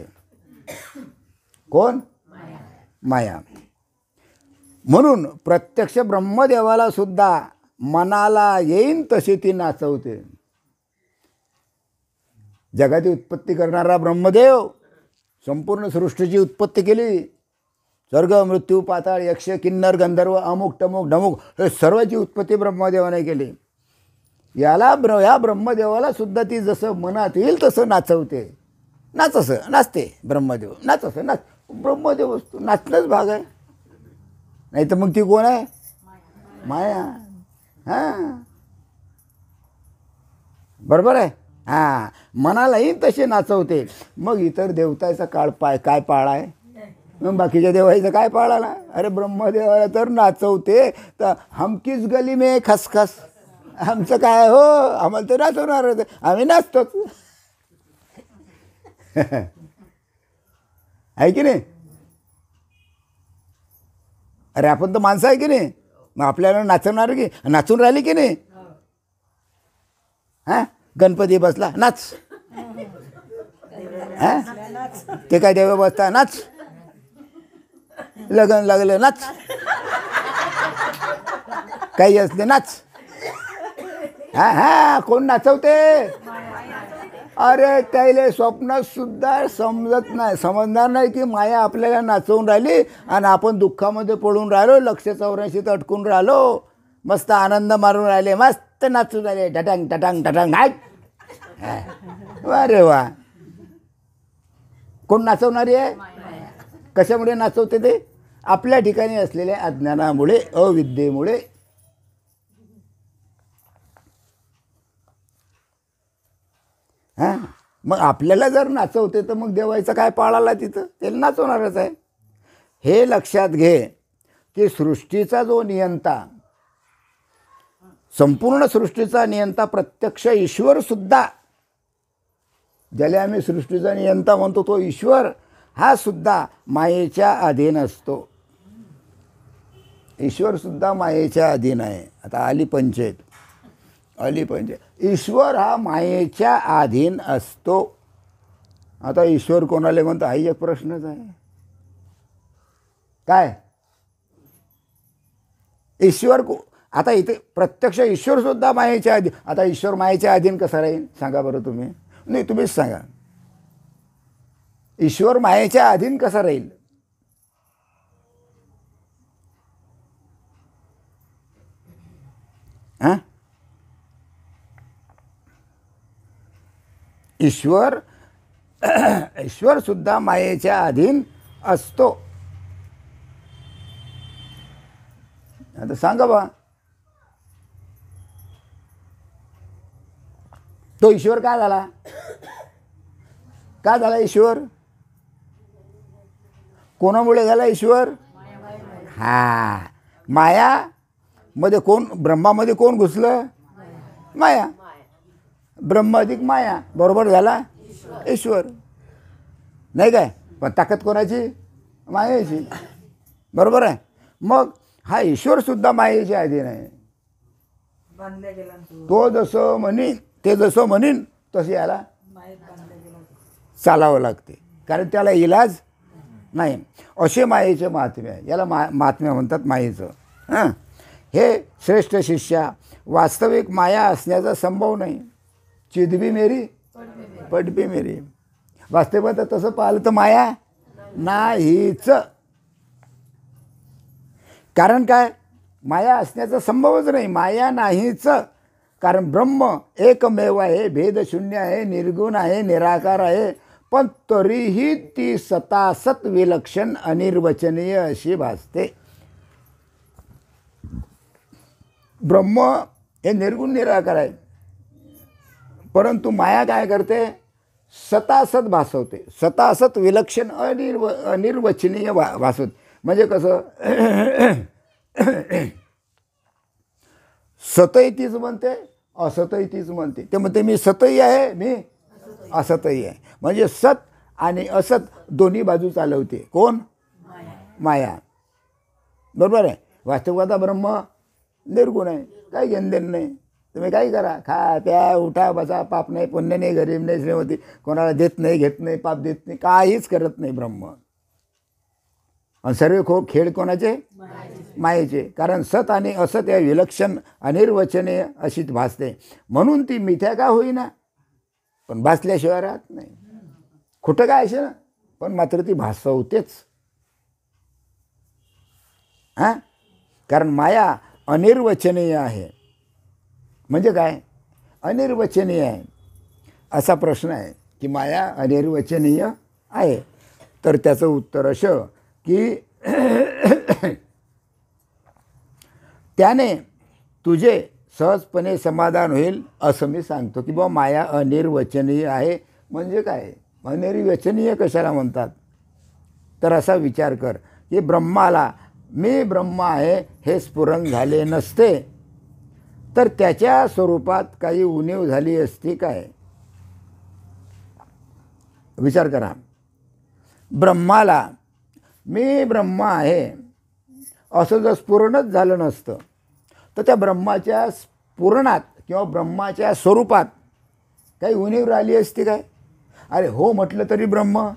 कोण? माया. म्हणून प्रत्यक्ष ब्रह्मदेवाला सुद्धा मनाला येईन तशी ती नाचवते. जगाची उत्पत्ती करणारा ब्रह्मदेव संपूर्ण सृष्टीची उत्पत्ती केली. स्वर्ग मृत्यू पाताळ यक्ष किन्नर गंधर्व अमुक टमुक ढमुक हे सर्वांची उत्पत्ती ब्रह्मदेवाने केली. या ब्रह्मदेवाला सुद्धा ती जसं मनात येईल तसं नाचवते. नाचसं नाचते ब्रह्मदेव, नाचसं नाच. ब्रह्मदेव असतो, नाचणंच भाग आहे. नाही तर मग ती कोण आहे? माया. हां, बरोबर आहे. हां, मनालाही तसे नाचवते. मग इतर देवताचा काय पाळाय? मग बाकीच्या देवाचं काय पाळाला? अरे ब्रह्मदेवाला तर नाचवते तर हमकीच गली में खसखस. आमचं काय हो, आम्हाला तर नाचवणार, आम्ही नाचतोच. आहे की नाही? अरे आपण तर माणसं आहे की नाही? मग आपल्याला नाचवणार की नाचून राहिली की नाही? हां, गणपती बसला नाच. हां, ते काय देव बसता नाच. लग्न लागलं नाच. काही असले नाच. हां हां, कोण नाचवते? अरे त्याला स्वप्नात सुद्धा समजणार नाही की माया आपल्याला नाचवून राहिली आणि आपण दुःखामध्ये पडून राहिलो, 184 अटकून राहिलो, मस्त आनंद मारून राहिले, मस्त नाचून राहिले, टटांग टटांग टटांग. अरे वा, कोण नाचवणारी आहे? कशामुळे नाचवते ते? आपल्या ठिकाणी असलेल्या अज्ञानामुळे, अविद्येमुळे. हां, मग आपल्याला जर नाचवते तर मग देवायचं काय पाळाला तिथं? त्याला नाचवणारच आहे. हे लक्षात घे की सृष्टीचा जो नियंता, संपूर्ण सृष्टीचा नियंता प्रत्यक्ष ईश्वर सुद्धा, ज्याला आम्ही सृष्टीचा नियंता म्हणतो तो ईश्वर, हा सुद्धा मायेच्या अधीन असतो. ईश्वर सुद्धा मायेच्या अधीन आहे. आता आली पंचायत. ईश्वर हा मायेच्या अधीन असतो. आता ईश्वर कोणाला म्हणतो हा एक प्रश्नच आहे. काय ईश्वर आता इथे प्रत्यक्ष ईश्वर सुद्धा मायेच्या अधीन. आता ईश्वर मायेच्या अधीन कसा राहील सांगा बरं तुम्ही? नाही, तुम्हीच सांगा. ईश्वर मायेच्या अधीन कसा राहील? हां, ईश्वर ईश्वर सुद्धा मायेच्या अधीन असतो. आता सांगा बा, तो ईश्वर का झाला? का झाला ईश्वर? कोणामुळे झाला ईश्वर? हा, माया मध्ये कोण, ब्रह्मामध्ये कोण घुसलं? माया. ब्रह्म अधिक माया बरोबर झाला ईश्वर. नाही काय? पण ताकद कोणाची? मायेची. बरोबर आहे. मग हा ईश्वर सुद्धा मायेच्या अधीन आहे. बांधल्या गेला ना तो. तो जसं म्हणीन, ते जसं म्हणीन तसे याला माहीत बांधल्या गेला. चालावं लागते, कारण त्याला इलाज नाही. असे मायेचे महात्म्य आहे. याला महात्म्य म्हणतात मायेचं. हां, हे श्रेष्ठ शिष्या, वास्तविक माया असण्याचा संभव नाही. चिदबी मेरी पडबी मेरी. वास्तविकता तसं पाहिलं तर माया नाहीच. कारण काय? माया असण्याचा संभवच नाही. माया नाहीच. कारण ब्रह्म एकमेव आहे, भेदशून्य आहे, निर्गुण आहे, निराकार आहे. पण तरीही ती सतासत विलक्षण अनिर्वचनीय अशी भासते. ब्रह्म हे निर्गुण निराकार आहे, परंतु माया काय करते? सतासत भासवते. सतासत विलक्षण अनिर्वचनीय भासवते. म्हणजे कसं? सतही तीच म्हणते, असतही तीच म्हणते. ते म्हणते मी सतही आहे, मी असतही आहे. म्हणजे सत आणि असत दोन्ही बाजू चालवते कोण? माया. बरोबर आहे. वास्तविकता ब्रह्म निर्गुण आहे, काही घेणदेण नाही. तुम्ही काही करा, खा प्या उठा बसा, पाप नाही पुण्य नाही, गरीब नाही श्रीमती, कोणाला देत नाही घेत नाही, पाप देत नाही, काहीच करत नाही ब्रह्म. आणि सर्व खेळ कोणाचे? मायेचे. कारण सत आणि असत या विलक्षण अनिर्वचनीय अशीच भासते. म्हणून ती मिथ्या का होईना, पण भासल्याशिवाय राहत नाही. खोटं काय असे ना, पण मात्र ती भासवतेच. हां, कारण माया अनिर्वचनीय आहे. म्हणजे काय? अनिर्वचनीय आहे असा प्रश्न आहे की माया अनिर्वचनीय आहे. तर त्याचं उत्तर असं की त्याने तुझे सहजपणे समाधान होईल असं मी सांगतो. की बाबा माया अनिर्वचनीय आहे म्हणजे काय? अनिर्वचनीय कशाला म्हणतात? तर असा विचार कर की ब्रह्माला मी ब्रह्म आहे हे स्फुरण झाले नसते तर त्याच्या स्वरूपात काही उणीव झाली असती काय? विचार करा. ब्रह्माला मी ब्रह्म आहे असं जर स्फुरणच झालं नसतं तर त्या ब्रह्माच्या स्फुरणात किंवा ब्रह्माच्या स्वरूपात काही उणीव राहिली असती काय? अरे हो म्हटलं तरी ब्रह्म,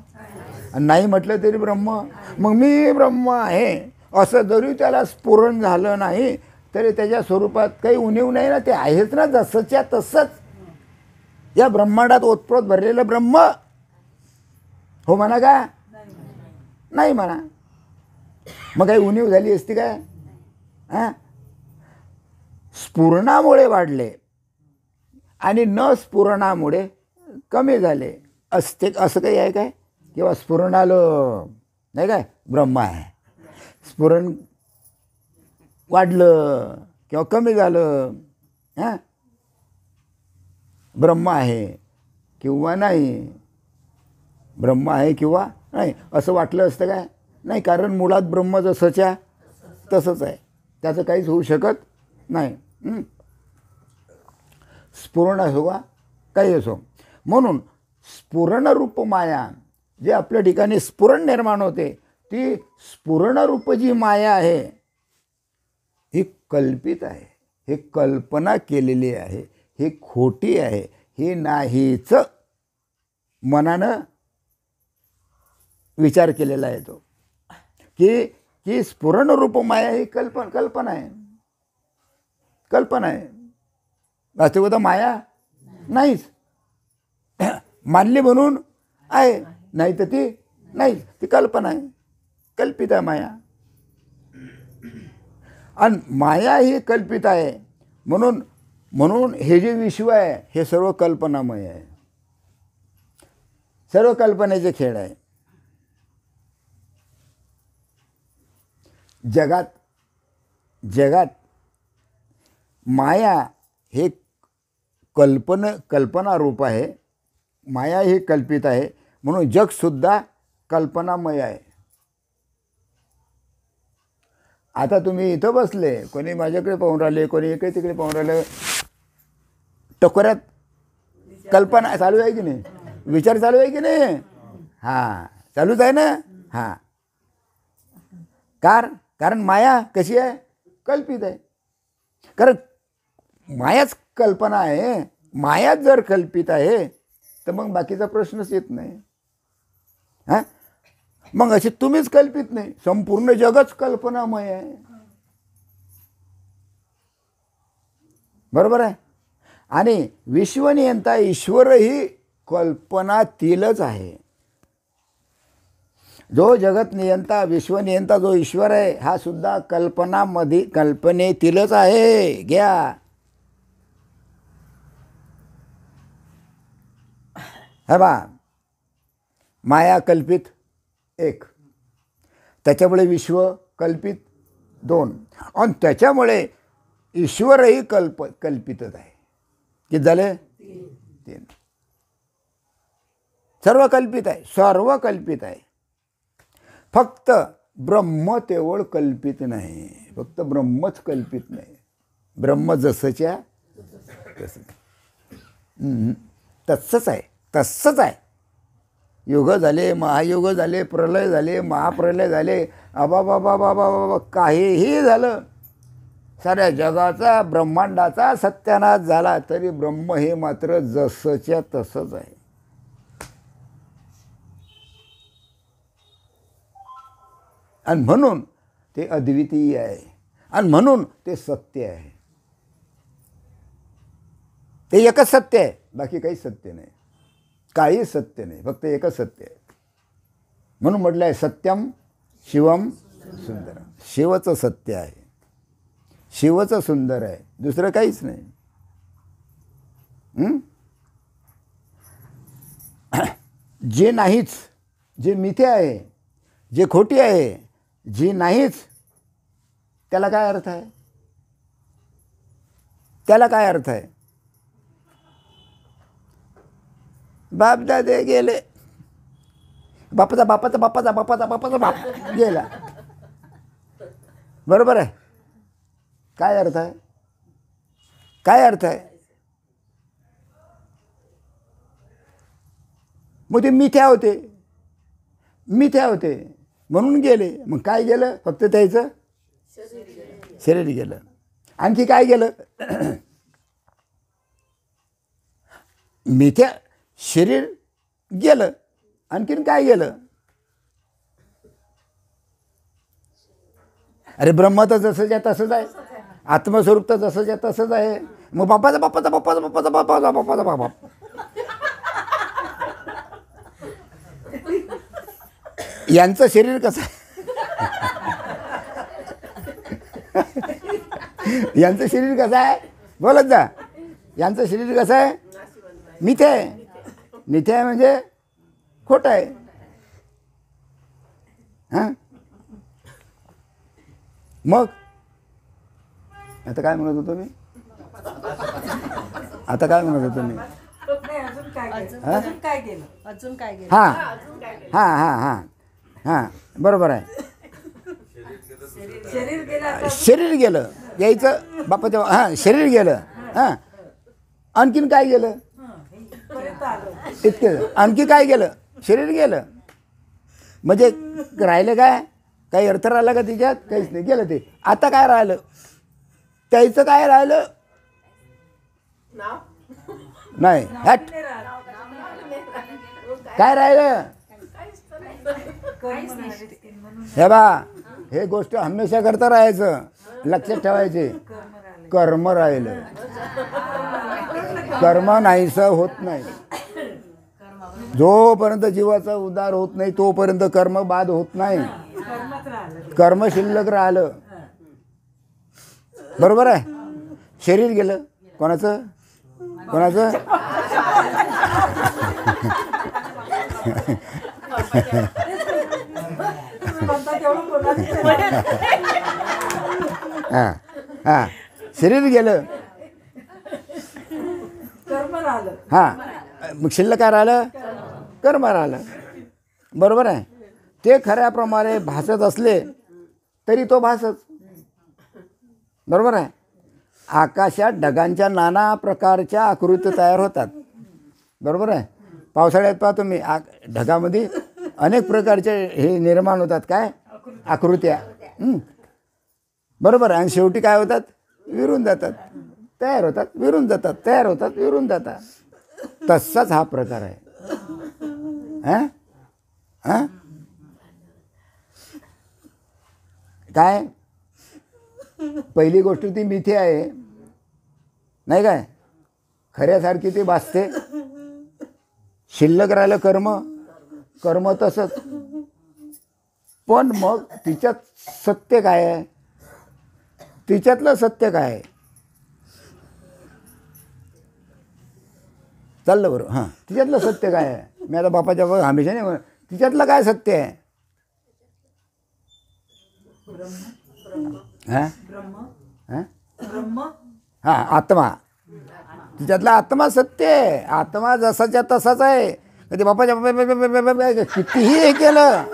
नाही म्हटलं तरी ब्रह्म. मग मी ब्रह्म आहे असं जरी त्याला स्फुरण झालं नाही तरी त्याच्या स्वरूपात काही उणीव नाही ना. ते आहेच ना जसंच्या तसंच. या ब्रह्मांडात ओतप्रोत भरलेलं ब्रह्म. हो म्हणा का? नाही म्हणा. मग काही उणीव झाली असती काय? हां, स्फुरणामुळे वाढले आणि न स्फुरणामुळे कमी झाले असते असं काही आहे काय? किंवा स्फुरण आलं नाही काय ब्रह्म आहे, स्फुरण वाढलं किंवा कमी झालं, हां ब्रह्म आहे किंवा नाही, ब्रह्म आहे किंवा नाही असं वाटलं असतं काय? नाही. कारण मुळात ब्रह्म जसंच्या तसंच आहे, त्याचं काहीच होऊ शकत नाही. स्फुरण असो का काही असो. म्हणून स्फुरणरूप माया जे आपल्या ठिकाणी स्फुरण निर्माण होते ती स्फुरणरूप जी माया आहे ही कल्पित आहे, ही कल्पना केलेली आहे, ही खोटी आहे, ही नाहीच मनानं विचार केलेला आहे तो की स्फुरणरूप माया ही कल्पना आहे. कल्पना आहे. वास्तविकता माया नाहीच. मानली म्हणून आहे. नाही तर ती नाही, ती कल्पना आहे, कल्पित आहे माया. आणि माया ही कल्पित आहे. म्हणून म्हणून हे जे विश्व आहे हे सर्व कल्पनामय आहे, सर्व कल्पनेचे खेळ आहे. जगात माया हे कल्पना रूप आहे. माया ही कल्पित आहे म्हणून जगसुद्धा कल्पनामय आहे. आता तुम्ही इथं बसले, कोणी माझ्याकडे पाहून राहिले, कोणी इकडे तिकडे पाहून राहिले, टकोऱ्यात कल्पना चालू आहे की नाही, विचार चालू आहे की नाही? हां, चालूच आहे ना. हां, कारण माया कशी आहे? कल्पित आहे. कारण मायाच कल्पना आहे. मायाच जर कल्पित आहे तर मग बाकीचा प्रश्नच येत नाही. हां, मग असे तुम्हीच कल्पित नाही, संपूर्ण जगच कल्पनामय आहे. बरोबर आहे. आणि विश्वनियंता ईश्वरही कल्पनातीलच आहे. जो जगत नियंता, विश्वनियंता जो ईश्वर आहे हा सुद्धा कल्पनेतीलच आहे. घ्या. हे बा, माया कल्पित 1, त्याच्यामुळे विश्व कल्पित 2, आणि त्याच्यामुळे ईश्वरही कल्पितच आहे. किती झाले? 3. सर्व कल्पित आहे, सर्व कल्पित आहे. फक्त ब्रह्म तेवढ कल्पित नाही. फक्त ब्रह्मच कल्पित नाही. ब्रह्म जसंच्या तसंच. तसंच आहे, तसंच आहे. युग झाले, महायुग झाले, प्रलय झाले, महाप्रलय झाले, बाबा काहीही झालं, साऱ्या जगाचा ब्रह्मांडाचा सत्यानाश झाला तरी ब्रह्म हे मात्र जसंच्या तसंच आहे. आणि म्हणून ते अद्वितीय आहे, आणि म्हणून ते सत्य आहे. ते एकच सत्य आहे, बाकी काही सत्य नाही, काही सत्य नाही, फक्त एकच सत्य आहे. म्हणून म्हटलं आहे सत्यम शिवम सुंदरम. शिवचं सत्य आहे, शिवचं सुंदर आहे, दुसरं काहीच नाही. जे नाहीच, जे मिथ्या आहे, जे खोटी आहे, जी नाहीच, त्याला काय अर्थ आहे? त्याला काय अर्थ आहे? बाप दादे गेले, बापाचा बापाचा बापाचा बापाचा बापाचा बाप गेला. बरोबर आहे. काय अर्थ आहे? काय अर्थ आहे? मग ते मिथ्या होते, मिथ्या होते म्हणून गेले. मग काय गेलं? फक्त त्याचं शरीर गेलं. आणखी काय गेलं? मिथ्या शरीर गेलं, आणखीन काय गेलं? अरे ब्रह्म तर जसंच्या तसंच आहे, आत्मस्वरूप तर जसंच्या तसंच आहे. मग बापाचा बापाचा बापाचा बापाचा बापाचा बापाचा बापा, यांचं शरीर कसं आहे? यांचं शरीर कसं आहे? बोलत जा. यांचं शरीर कसं आहे? मिथ्या आहे. मिथ्या आहे म्हणजे खोटं आहे. हां, मग आता काय म्हणत होतो मी? आता काय म्हणत होतो मी? हां हां हां हां हां, बरोबर आहे. शरीर गेलं, यायचं बापाच्या. हां, शरीर गेलं. हां, आणखीन काय गेलं? इतकं. आणखी काय गेलं? शरीर गेलं म्हणजे राहिलं काय? काही अर्थ राहिला का तिच्यात? काहीच नाही, गेलं ते. आता काय राहिलं? त्याचं काय राहिलं? नाही. हट, काय राहिलं? हे बा, हे गोष्ट हमेशा करता राहायचं, लक्षात ठेवायचे. कर्म राहिलं, कर्म नाहीसं होत नाही. जोपर्यंत जीवाचा उद्धार होत नाही तोपर्यंत कर्म बाद होत नाही. कर्मच राहिलं. कर्म शिल्लक राहिलं. बरोबर आहे. शरीर गेलं कोणाचं कोणाचं म्हणता तेवढं कोणाचं नाही. हां हां शरीर गेलं. कर्म राहिलं. हां मग शिल्लक काय राहिलं? कर्म राहिलं. बरोबर आहे. ते खऱ्याप्रमाणे भासत असले तरी तो भासच. बरोबर आहे. आकाशात ढगांच्या नाना प्रकारच्या आकृती तयार होतात. बरोबर आहे. पावसाळ्यात पहा तुम्ही ढगामध्ये अनेक प्रकारचे हे निर्माण होतात. काय आकृत्या. बरोबर आहे. आणि शेवटी काय होतात? विरून जातात. तयार होतात विरून जातात. तयार होतात विरून जातात. तसाच हा प्रकार आहे. हां हां काय पहिली गोष्ट ती मिथ्या आहे नाही काय. खऱ्यासारखी ती भासते. शिल्लक राहिलं कर्म. कर्म तसंच. पण मग तिच्यात सत्य काय आहे? तिच्यातलं सत्य काय आहे? चाललं बरोबर. हां तिच्यातलं सत्य काय आहे? मी आता बापाच्या हमेशा नाही म्हणत. तिच्यातलं काय सत्य आहे? हां हां ब्रह्म हां आत्मा. तिच्यातला आत्मा सत्य आहे. आत्मा जसाच्या तसाच आहे. कधी बापाच्या कितीही हे केलं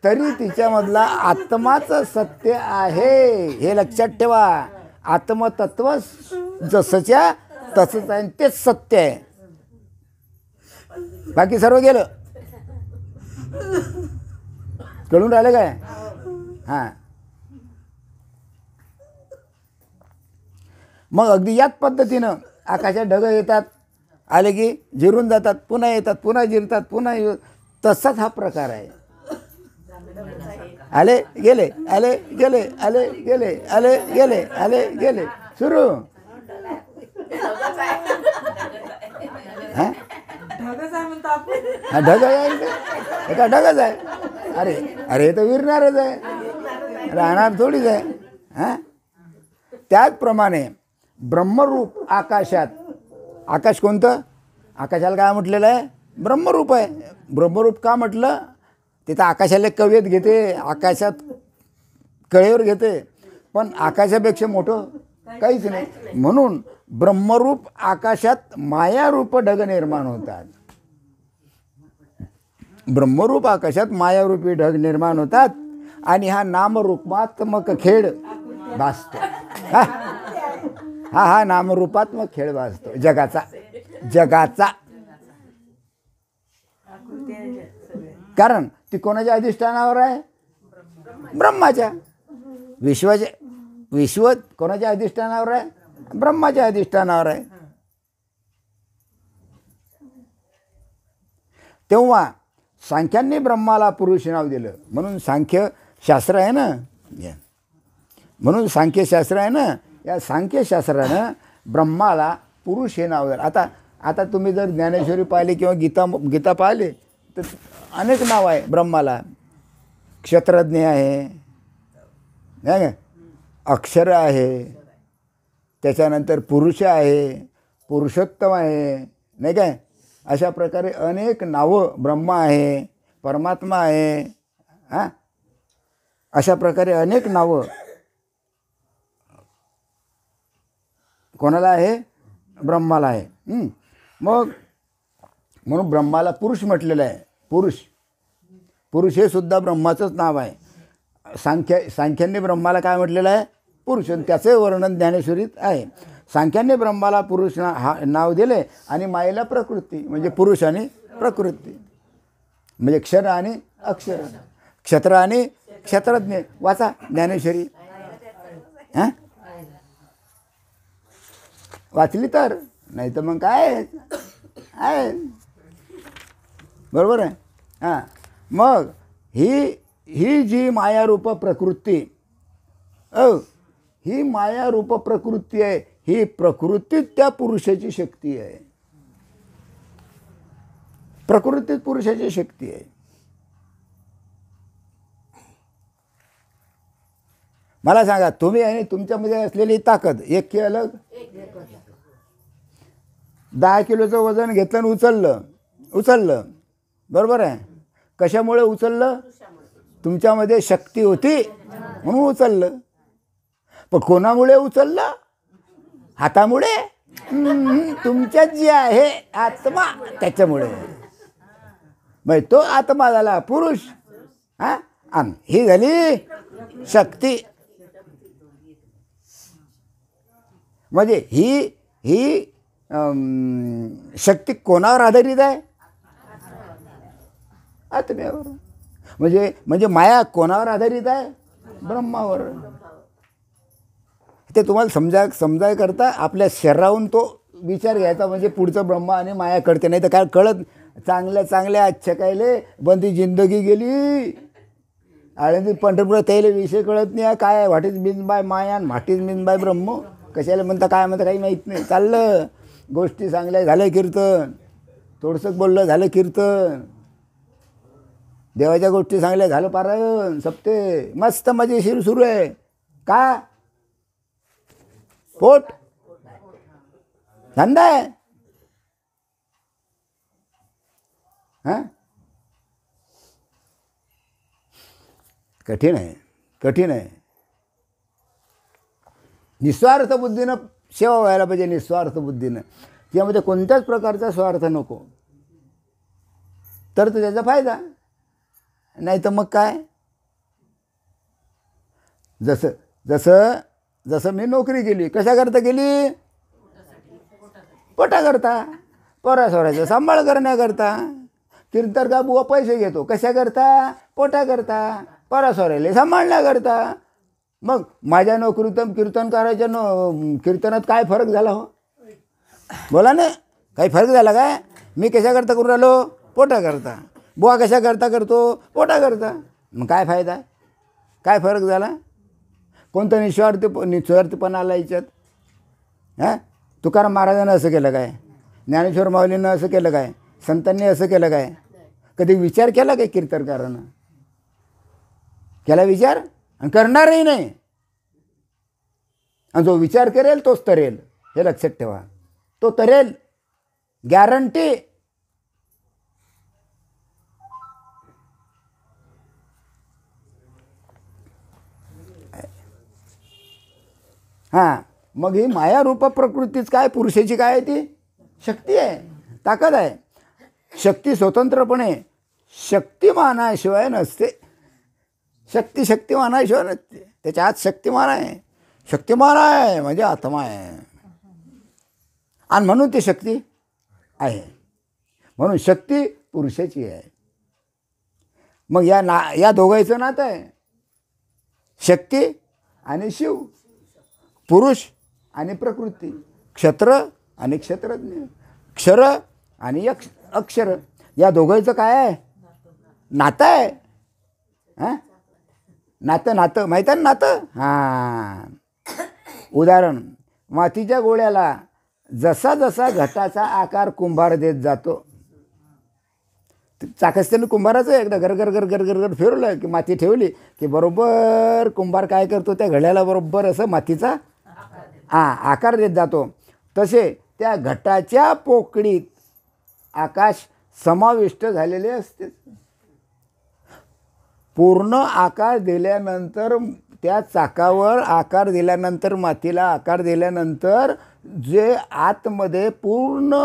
तरी तिच्यामधला आत्माच सत्य आहे. हे लक्षात ठेवा. आत्मतत्व जसंच्या तसंच आहे. तेच सत्य आहे. बाकी सर्व गेलं. कळून राहिलं काय? हां मग अगदी याच पद्धतीनं आकाशात ढग येतात. आले की जिरून जातात. पुन्हा येतात. पुन्हा जिरतात. पुन्हा तसाच हा प्रकार आहे. आले गेले आले गेले आले गेले आले गेले आले गेले सुरू. हां ढगच आहे म्हणतो आपण. हा ढग आहे. एका ढगच आहे. अरे अरे हे तर विरणारच आहे. राहणार थोडीच आहे. हां त्याचप्रमाणे ब्रह्मरूप आकाशात. आकाश कोणतं? आकाशाला काय म्हटलेलं आहे? ब्रह्मरूप आहे. ब्रह्मरूप का म्हटलं? तिथं आकाशाला कवेत घेते. आकाशात कळेवर घेते. पण आकाशापेक्षा मोठं काहीच नाही. म्हणून ब्रह्मरूप आकाशात मायारूप ढग निर्माण होतात. ब्रह्मरूप आकाशात मायारूपी ढग निर्माण होतात. आणि हा नामरूपात्मक खेळ भासतो. हा नामरूपात्मक खेळ भासतो जगाचा. जगाचा कारण ती कोणाच्या अधिष्ठानावर आहे? ब्रह्माच्या. विश्व कोणाच्या अधिष्ठानावर आहे? ब्रह्माच्या अधिष्ठानावर आहे. तेव्हा सांख्यांनी ब्रह्माला पुरुष नाव दिलं. म्हणून सांख्य शास्त्र आहे ना. म्हणून सांख्यशास्त्र आहे ना. या सांख्यशास्त्रानं ब्रह्माला पुरुष हे नाव दिलं. आता तुम्ही जर ज्ञानेश्वरी पाहिली किंवा गीता पाहिली तर अनेक नाव आहे ब्रह्माला. क्षत्रज्ञ आहे नाही का. अक्षर आहे. त्याच्यानंतर पुरुष आहे. पुरुषोत्तम आहे नाही काय. अशा प्रकारे अनेक नावं. ब्रह्म आहे. परमात्मा आहे. हां अशा प्रकारे अनेक नावं कोणाला आहे? ब्रह्माला आहे. मग म्हणून ब्रह्माला पुरुष म्हटलेलं आहे. पुरुष हे सुद्धा ब्रह्माचंच नाव आहे. सांख्यांनी ब्रह्माला काय म्हटलेलं आहे? पुरुष. त्याचे वर्णन ज्ञानेश्वरीत आहे. सांख्यांनी ब्रह्माला पुरुष नाव दिले आणि मायेला प्रकृती. म्हणजे पुरुष आणि प्रकृती म्हणजे क्षर आणि अक्षर. क्षत्र आणि क्षत्रज्ञ. वाचा ज्ञानेश्वरी. हां वाचली तर. नाही तर मग काय आहे. बरोबर आहे. हां मग ही जी मायारूप प्रकृती ही मायारूप प्रकृती आहे. ही प्रकृती त्या पुरुषाची शक्ती आहे. प्रकृतीत पुरुषाची शक्ती आहे. मला सांगा, तुम्ही आणि तुमच्यामध्ये असलेली ताकद एक की अलग? 10 किलोचं वजन घेतलं आणि उचललं बरोबर आहे. कशामुळे उचललं? तुमच्यामध्ये शक्ती होती म्हणून उचललं. पण कोणामुळे उचललं? हातामुळे? तुमच्यात जे आहे आत्मा, त्याच्यामुळे. मग तो आत्मा झाला पुरुष. हा, आणि ही झाली शक्ती. म्हणजे ही शक्ती कोणावर आधारित आहे? आत्म्यावर. म्हणजे माया कोणावर आधारित आहे? ब्रह्मावर. ते तुम्हाला समजाय करता आपल्या शरीराहून तो विचार घ्यायचा. म्हणजे पुढचं ब्रह्म आणि माया कळते. नाही तर काय कळत. चांगल्या अच्छकायले बंदी जिंदगी गेली. आळंदी पंढरपूर त्याला विषय कळत नाही. काय व्हॉट इज मीन बाय माया आणि व्हॉट इज मीन बाय ब्रह्म. कशाला म्हणता काय म्हणता काही माहीत नाही. चाललं गोष्टी चांगल्या झालं कीर्तन, थोडंसं बोललं झालं कीर्तन, देवाच्या गोष्टी चांगल्या झालं पारायण, सप्ते मस्त मजेशीर सुरू आहे. का? पोट धंदा आहे. हां, कठीण आहे. निस्वार्थ बुद्धीनं सेवा व्हायला पाहिजे. निस्वार्थ बुद्धीनं. त्यामध्ये कोणत्याच प्रकारचा स्वार्थ नको. तर त्याचा फायदा. नाही तर मग काय? जसं मी नोकरी केली. कशाकरता केली? पोटाकरता. पोरासोराचा सांभाळ करण्याकरता. कीर्तन का बुवा पैसे घेतो. कशाकरता? पोटाकरता. पोरासोराला सांभाळण्याकरता. मग माझ्या नोकरीतून कीर्तनकाराच्या कीर्तनात काय फरक झाला हो? बोला ना. काही फरक झाला काय? मी कशाकरता करून राहिलो? पोटाकरता. बुवा कशाकरता करतो? पोटाकरता. मग काय फायदा आहे? काय फरक झाला? कोणतं निस्वार्थीपणा आला याच्यात? हां, तुकाराम महाराजांनं असं केलं काय? ज्ञानेश्वर माऊलीनं असं केलं काय? संतांनी असं केलं काय? कधी विचार केला काय कीर्तनकारानं? केला विचार? आणि करणारही नाही. आणि जो विचार करेल तोच तरेल. हे लक्षात ठेवा. तो तरेल, गॅरंटी. हां, मग ही मायारूप प्रकृतीच काय? पुरुषाची काय आहे ती? शक्ती आहे, ताकद आहे. शक्ती स्वतंत्रपणे शक्तिमानाशिवाय नसते. शक्तिमानाशिवाय नसते. त्याच्या आत शक्तिमान आहे म्हणजे आत्मा आहे. आणि म्हणून ती शक्ती आहे. म्हणून शक्ती पुरुषाची आहे. मग या दोघांचं नातं आहे. शक्ती आणि शिव, पुरुष आणि प्रकृती, क्षत्र आणि क्षत्रज्ञ, क्षर आणि अक्षर. या दोघांचं काय आहे? नातं आहे. हां, नातं माहीत आहे ना? नातं. हां, उदाहरण, मातीच्या गोळ्याला जसा जसा घटाचा आकार कुंभार देत जातो. चाकस्त्याने कुंभाराचं एकदा घर फिरवलं की माती ठेवली की बरोबर कुंभार काय करतो? त्या घड्याला बरोबर असं मातीचा आकार देत जातो. तसे त्या घटाच्या पोकळीत आकाश समाविष्ट झालेले असते. पूर्ण आकार दिल्यानंतर, त्या चाकावर आकार दिल्यानंतर, मातीला आकार दिल्यानंतर जे आतमध्ये पूर्ण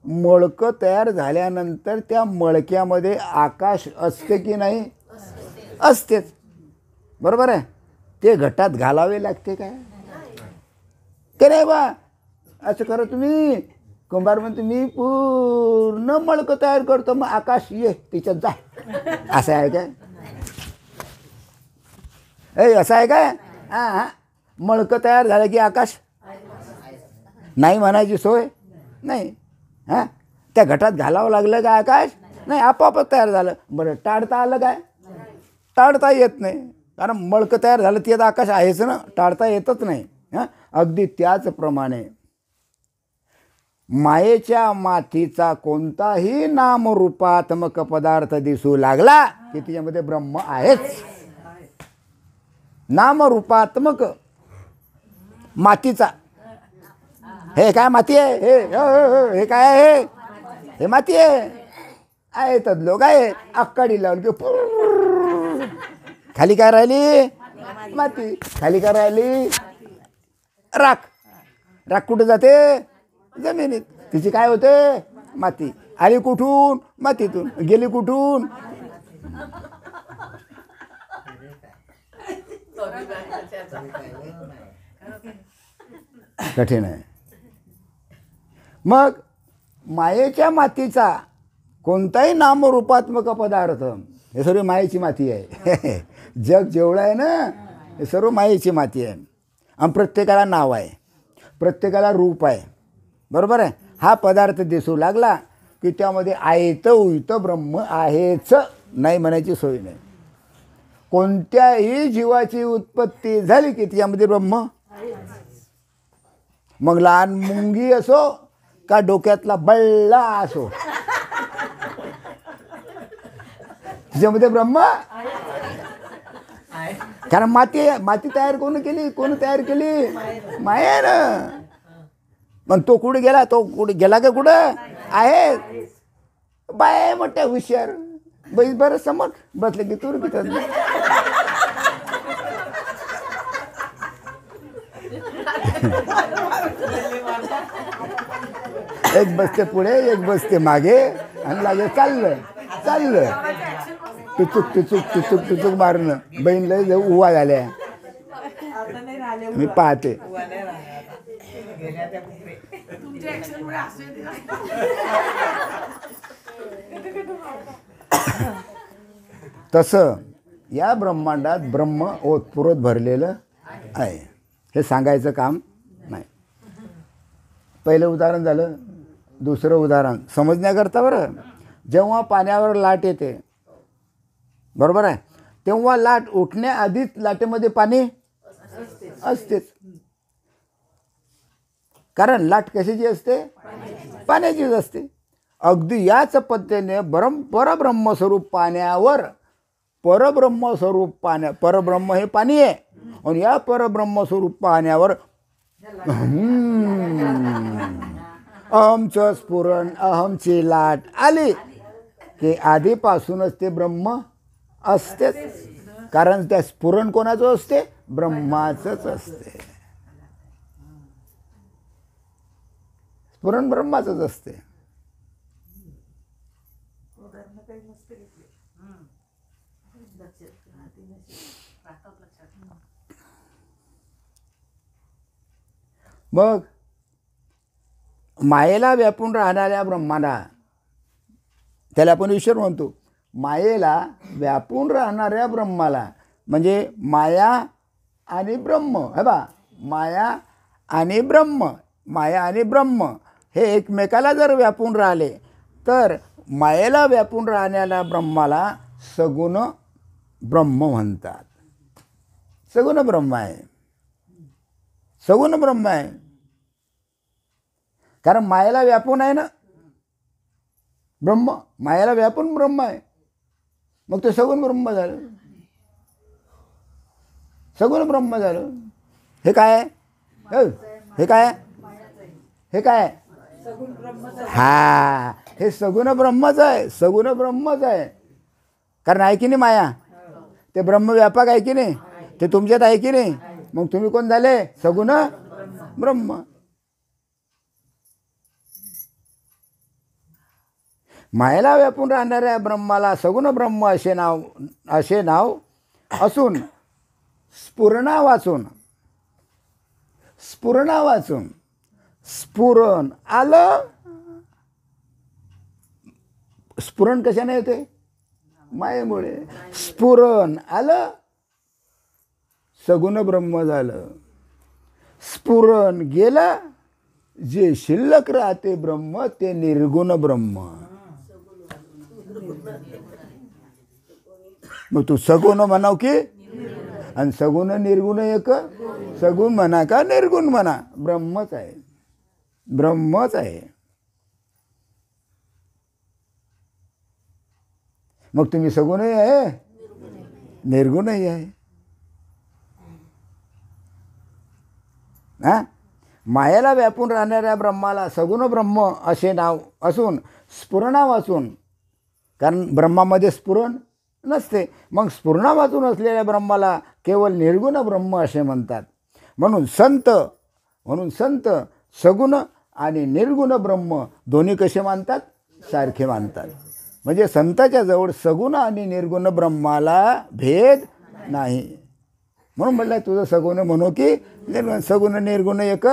मळकं तयार झाल्यानंतर त्या मळक्यामध्ये आकाश असते की नाही? असतेच. बरोबर आहे. ते घटात घालावे लागते काय? की नाही बा? असं करा तुम्ही. कुंभार म्हणतो मी पूर्ण मळकं तयार करतो, मग आकाश ये तिच्यात जा. असं आहे काय? असं आहे काय? हां, मळकं तयार झालं की आकाश नाही म्हणायची सोय नाही. हां, त्या घटात घालावं लागलं का आकाश? नाही, आपोआपच तयार झालं. बरं, टाळता आलं काय? टाळता येत नाही. कारण मळकं तयार झालं त्यात आकाश आहेच ना, टाळता येतच नाही. हां, अगदी त्याचप्रमाणे मायेच्या मातीचा कोणताही नामरूपात्मक पदार्थ दिसू लागला की त्याच्यामध्ये ब्रह्म आहेच. नामरूपात्मक मातीचा, हे काय माती आहे, हे काय आहे, हे माती आहे तदलोक आहे. आक्काडी लावली की खाली काय राहिली, माती. खाली काय राहिली, राख. राख कुठे जाते, जमिनीत. तिची काय होते, माती. आली कुठून, मातीतून. गेली कुठून, कठीण आहे. मग मायेच्या मातीचा कोणताही नामरूपात्मक पदार्थ, हे सर्व मायेची माती आहे. जग जेवढं आहे ना, हे सर्व मायेची माती आहे. आणि प्रत्येकाला नाव आहे, प्रत्येकाला रूप आहे, बरोबर आहे. हा पदार्थ दिसू लागला की त्यामध्ये आयतं उयतं ब्रह्म आहेच, नाही म्हणायची सोय नाही. कोणत्याही जीवाची उत्पत्ती झाली की त्याच्यामध्ये ब्रह्म. मग लहान मुंगी असो का डोक्यातला बल्ला असो, त्याच्यामध्ये ब्रह्म. कारण माती तयार कोण केली, कोण तयार केली, मायेनं. मग तो कुठे गेला, तो कुठे गेला का, कुठं आहे. बाय मोठ्या हुशार, बैस बरं समोर बसले की तूर पितात. एक बसते पुढे, एक बसते मागे, आणि लागे चाललं टुचुक मारणं. बहीण लय उभा झाल्या, मी पाहते. तसं या ब्रह्मांडात ब्रह्म ओतप्रोत भरलेलं आहे. हे सांगायचं काम नाही. पहिलं उदाहरण झालं. दुसरं उदाहरण समजण्याकरता बरं. जेव्हा पाण्यावर लाट येते, बरोबर आहे, तेव्हा लाट उठण्याआधीच लाटेमध्ये पाणी असतेच. कारण लाट कशाची असते, पाण्याचीच असते. अगदी याच पद्धतीने परब्रह्मस्वरूप पाण्यावर, परब्रह्मस्वरूप परब्रह्म हे पाणी आहे, आणि या परब्रह्मस्वरूप पाण्यावर अहमचं स्फुरण, अहमची लाट आली की आधीपासूनच ते ब्रह्म असतेच. कारण त्या स्फुरण कोणाचं असते, ब्रह्माचंच असते. स्फुरण ब्रह्माचंच असते. मग मायेला व्यापून राहणाऱ्या ब्रह्माला, त्याला आपण ईश्वर म्हणतो. मायेला व्यापून राहणाऱ्या ब्रह्माला, म्हणजे माया आणि ब्रह्म, हे बा, माया आणि ब्रह्म, माया आणि ब्रह्म हे एकमेकाला जर व्यापून राहिले तर मायेला व्यापून राहण्याला ब्रह्माला सगुण ब्रह्म म्हणतात. सगुण ब्रह्म आहे, सगुण ब्रह्म आहे. कारण मायेला व्यापून आहे ना ब्रह्म, मायेला व्यापून ब्रह्म आहे. मग ते सगुण ब्रह्म झालं, सगुण ब्रह्म झालं. हे काय आहे, हे काय आहे, हे काय आहे, हा, हे सगुण ब्रह्मच आहे, सगुण ब्रह्मच आहे. कारण आहे की नाही माया, ते ब्रह्म व्यापक आहे की नाही, ते तुमच्यात आहे की नाही. मग तुम्ही कोण झाले, सगुण ब्रह्म. मायेला व्यापून राहणाऱ्या ब्रह्माला सगुण ब्रह्म असे नाव असून स्फुरणा वाचून स्फुरण आलं. स्फुरण कशाने येते, मायेमुळे. स्फुरण आलं, सगुण ब्रह्म झालं. स्फुरण गेलं, जे शिल्लक राहते ब्रह्म ते निर्गुण ब्रह्म. मग तू सगुण म्हणाव की, आणि सगुण निर्गुण एक, सगुण म्हणा का निर्गुण म्हणा, ब्रह्मच आहे, ब्रह्मच आहे. मग तुम्ही सगुणही आहे निर्गुणही आहे. हां, मायेला व्यापून राहणाऱ्या ब्रह्माला सगुण ब्रह्म असे नाव असून स्फुरणावाचून, कारण ब्रह्मामध्ये स्फुरण नसते, मग स्फुरणावाचून असलेल्या ब्रह्माला केवळ निर्गुण ब्रह्म असे म्हणतात. म्हणून संत सगुण आणि निर्गुण ब्रह्म दोन्ही कसे मानतात? सारखे मानतात. म्हणजे संताच्या जवळ सगुण आणि निर्गुण ब्रह्माला भेद नाही. म्हणून म्हटलं तुझं सगुण म्हणू की निर्गुण, सगुण निर्गुण एक,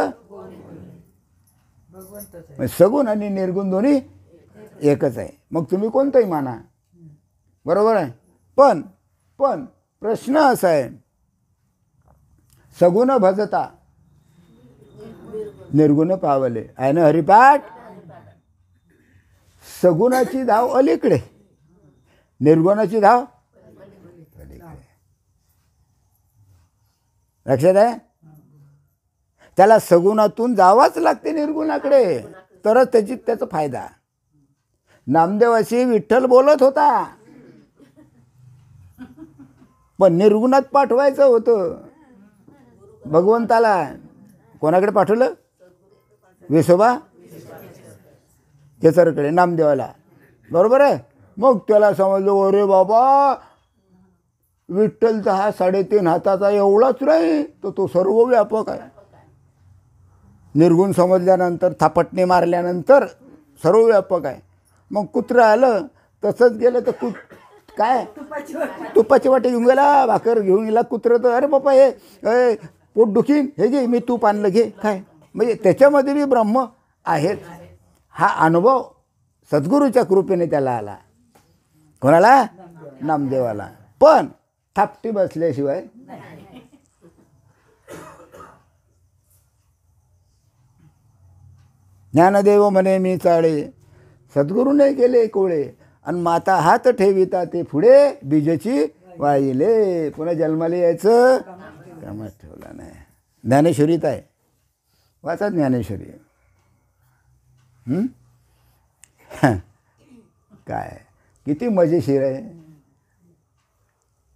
भगवंतच आहे. सगुण आणि निर्गुण दोन्ही एकच आहे. मग तुम्ही कोणतंही माना, बरोबर आहे. पण प्रश्न असा आहे, सगुण भजता निर्गुण पावले आहे ना हरिपाठ. सगुणाची धाव अलीकडे, निर्गुणाची धाव अलीकडे. लक्षात आहे. त्याला सगुणातून जावाच लागते निर्गुणाकडे, तरच त्याचा फायदा. नामदेवाशी विठ्ठल बोलत होता, पण निर्गुणात पाठवायचं होतं भगवंताला. कोणाकडे पाठवलं? विसोबा केसरकडे, नामदेवाला, बरोबर आहे. मग त्याला समजलं, अरे बाबा विठ्ठलचा हा 3.5 हाताचा एवढाच नाही, तर तो सर्व व्यापक आहे. निर्गुण समजल्यानंतर, थापटणे मारल्यानंतर सर्व व्यापक आहे. मग कुत्रं आलं, तसंच गेलं तर काय तुपाची वाटी घेऊन गेला, भाकर घेऊन गेला कुत्रं, तर अरे बापा हे पोट दुखीन, हे घे मी तूप आणलं, घे काय. म्हणजे त्याच्यामध्ये बी ब्रह्म आहेत. हा अनुभव सद्गुरूच्या कृपेने त्याला आला. कोणाला? नामदेवाला. पण थापटी बसल्याशिवाय ज्ञानदेव म्हणे मी चाळे, सद्गुरूने केले कोळे, आणि माता हात ठेविता ते पुढे बीजची वाहिले. पुन्हा जन्माला यायचं कामात ठेवला नाही. ज्ञानेश्वरीत आहे, वाचा ज्ञानेश्वरी. काय किती मजेशीर आहे.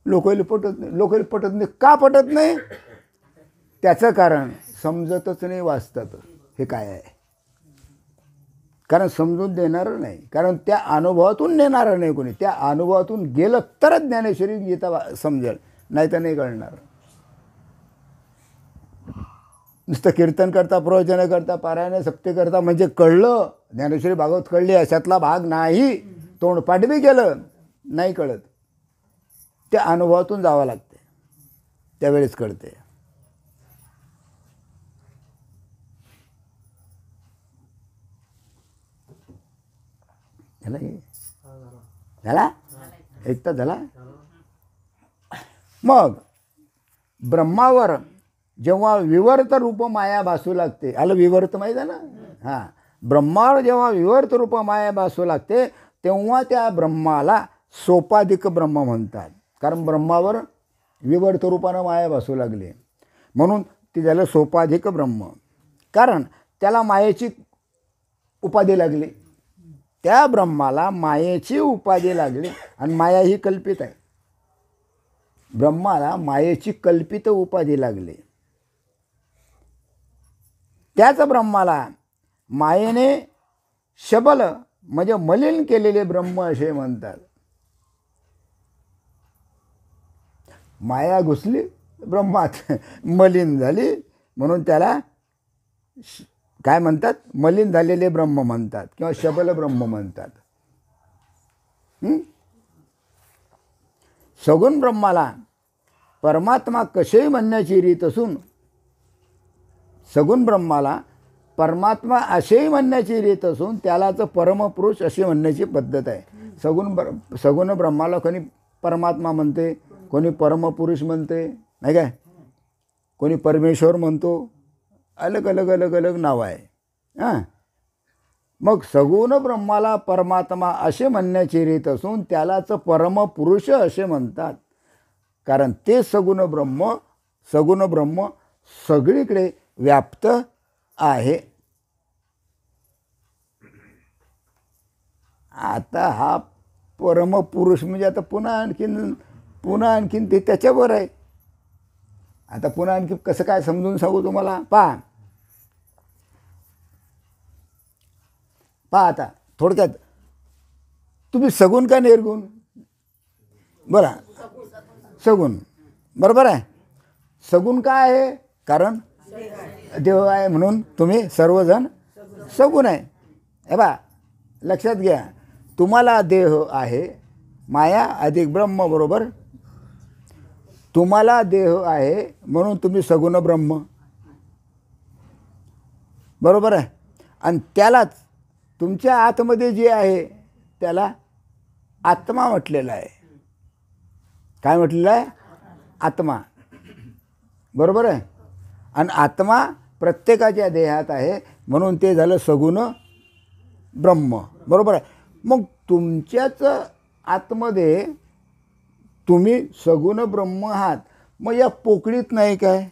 लोकांना पटत नाही. का पटत नाही? त्याचं कारण समजतच नाही, वाचतात हे काय आहे. कारण समजून देणारं नाही, कारण त्या अनुभवातून नेणारं नाही कोणी. त्या अनुभवातून गेलं तरच ज्ञानेश्वरी गीता समजेल, नाही तर नाही कळणार. नुसतं कीर्तन करता, प्रवचन करता, पारायण सप्ते करता म्हणजे कळलं, ज्ञानेश्वरी भागवत कळली अशातला भाग नाही. तोंडपाठ बी केलं नाही कळत. त्या अनुभवातून जावं लागते, त्यावेळेस कळते. झाला एक तर झाला. मग ब्रह्मावर जेव्हा विवर्त रूप माया भासू लागते, आलं विवर्त माहीत आहे ना. हां, ब्रह्मावर जेव्हा विवर्त रूप माया भासू लागते, तेव्हा त्या ब्रह्माला सोपाधिक ब्रह्म म्हणतात. कारण ब्रह्मावर विवर्त रूपानं माया भासू लागली, म्हणून ती झालं सोपाधिक ब्रह्म. कारण त्याला मायेची उपाधी लागली, त्या ब्रह्माला मायेची उपाधी लागली. आणि माया ही कल्पित आहे. ब्रह्माला मायेची कल्पित उपाधी लागली. त्याच ब्रह्माला मायेने शबल म्हणजे मलिन केलेले ब्रह्म असे म्हणतात. माया घुसली ब्रह्मात, मलिन झाली, म्हणून त्याला काय म्हणतात? मलिन झालेले ब्रह्म म्हणतात किंवा शबल ब्रह्म म्हणतात. सगुण ब्रह्माला परमात्मा कसेही म्हणण्याची रीत असून, सगुण ब्रह्माला परमात्मा असेही म्हणण्याची रीत असून, त्यालाच परमपुरुष असे म्हणण्याची पद्धत आहे. सगुण ब्रह्माला कोणी परमात्मा म्हणते, कोणी परमपुरुष म्हणते, नाही काय, कोणी परमेश्वर म्हणतो. अलग अलग अलग अलग नाव आहे. हां, मग सगुण ब्रह्माला परमात्मा असे म्हणण्याची रीत असून, त्यालाच परमपुरुष असे म्हणतात. कारण ते सगुण ब्रह्म सगळीकडे व्याप्त आहे. आता हा परमपुरुष म्हणजे आता पुन्हा आणखीन ते त्याच्यावर आहे. आता पुन्हा आणखी कसं काय समजून सांगू तुम्हाला. पहा आता थोडक्यात, तुम्ही सगुण का निर्गुण? बरं, सगुण बरोबर आहे. सगुण काय आहे? कारण देव आहे म्हणून तुम्ही सर्वजण सगुण आहे. हे बा लक्षात घ्या, तुम्हाला देह आहे, माया अधिक ब्रह्म बरोबर. तुम्हाला देह आहे म्हणून तुम्ही सगुण ब्रह्म बरोबर आहे. आणि त्यालाच तुमच्या आतमध्ये जे आहे त्याला आत्मा म्हटलेला आहे. काय म्हटलेलं आहे? आत्मा बरोबर आहे. आणि आत्मा प्रत्येकाच्या देहात आहे म्हणून ते झालं सगुण ब्रह्म बरोबर आहे. मग तुमच्याच आतमध्ये तुम्ही सगुण ब्रह्म आहात. मग या पोकळीत नाही काय?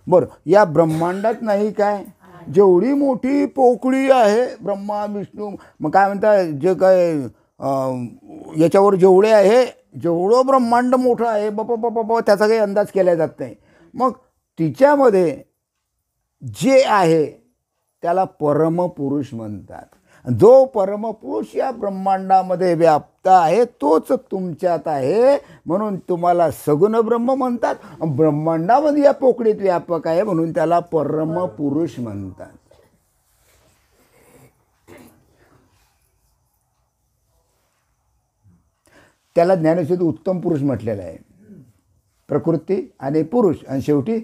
बरं, या ब्रह्मांडात नाही काय? जेवढी मोठी पोकळी आहे ब्रह्मा विष्णू, मग काय म्हणतात, जे काय याच्यावर जेवढे आहे, जेवढं ब्रह्मांड मोठं आहे बाबा त्याचा काही अंदाज केला जात नाही. मग तिच्यामध्ये जे आहे त्याला परमपुरुष म्हणतात. जो परमपुरुष या ब्रह्मांडामध्ये व्याप्त आहे तोच तुमच्यात आहे म्हणून तुम्हाला सगुण ब्रह्म म्हणतात. ब्रह्मांडामध्ये या पोकळीत व्यापक आहे म्हणून त्याला परमपुरुष म्हणतात. त्याला ज्ञानेश्वरीत उत्तम पुरुष म्हटलेलं आहे. प्रकृती आणि पुरुष आणि शेवटी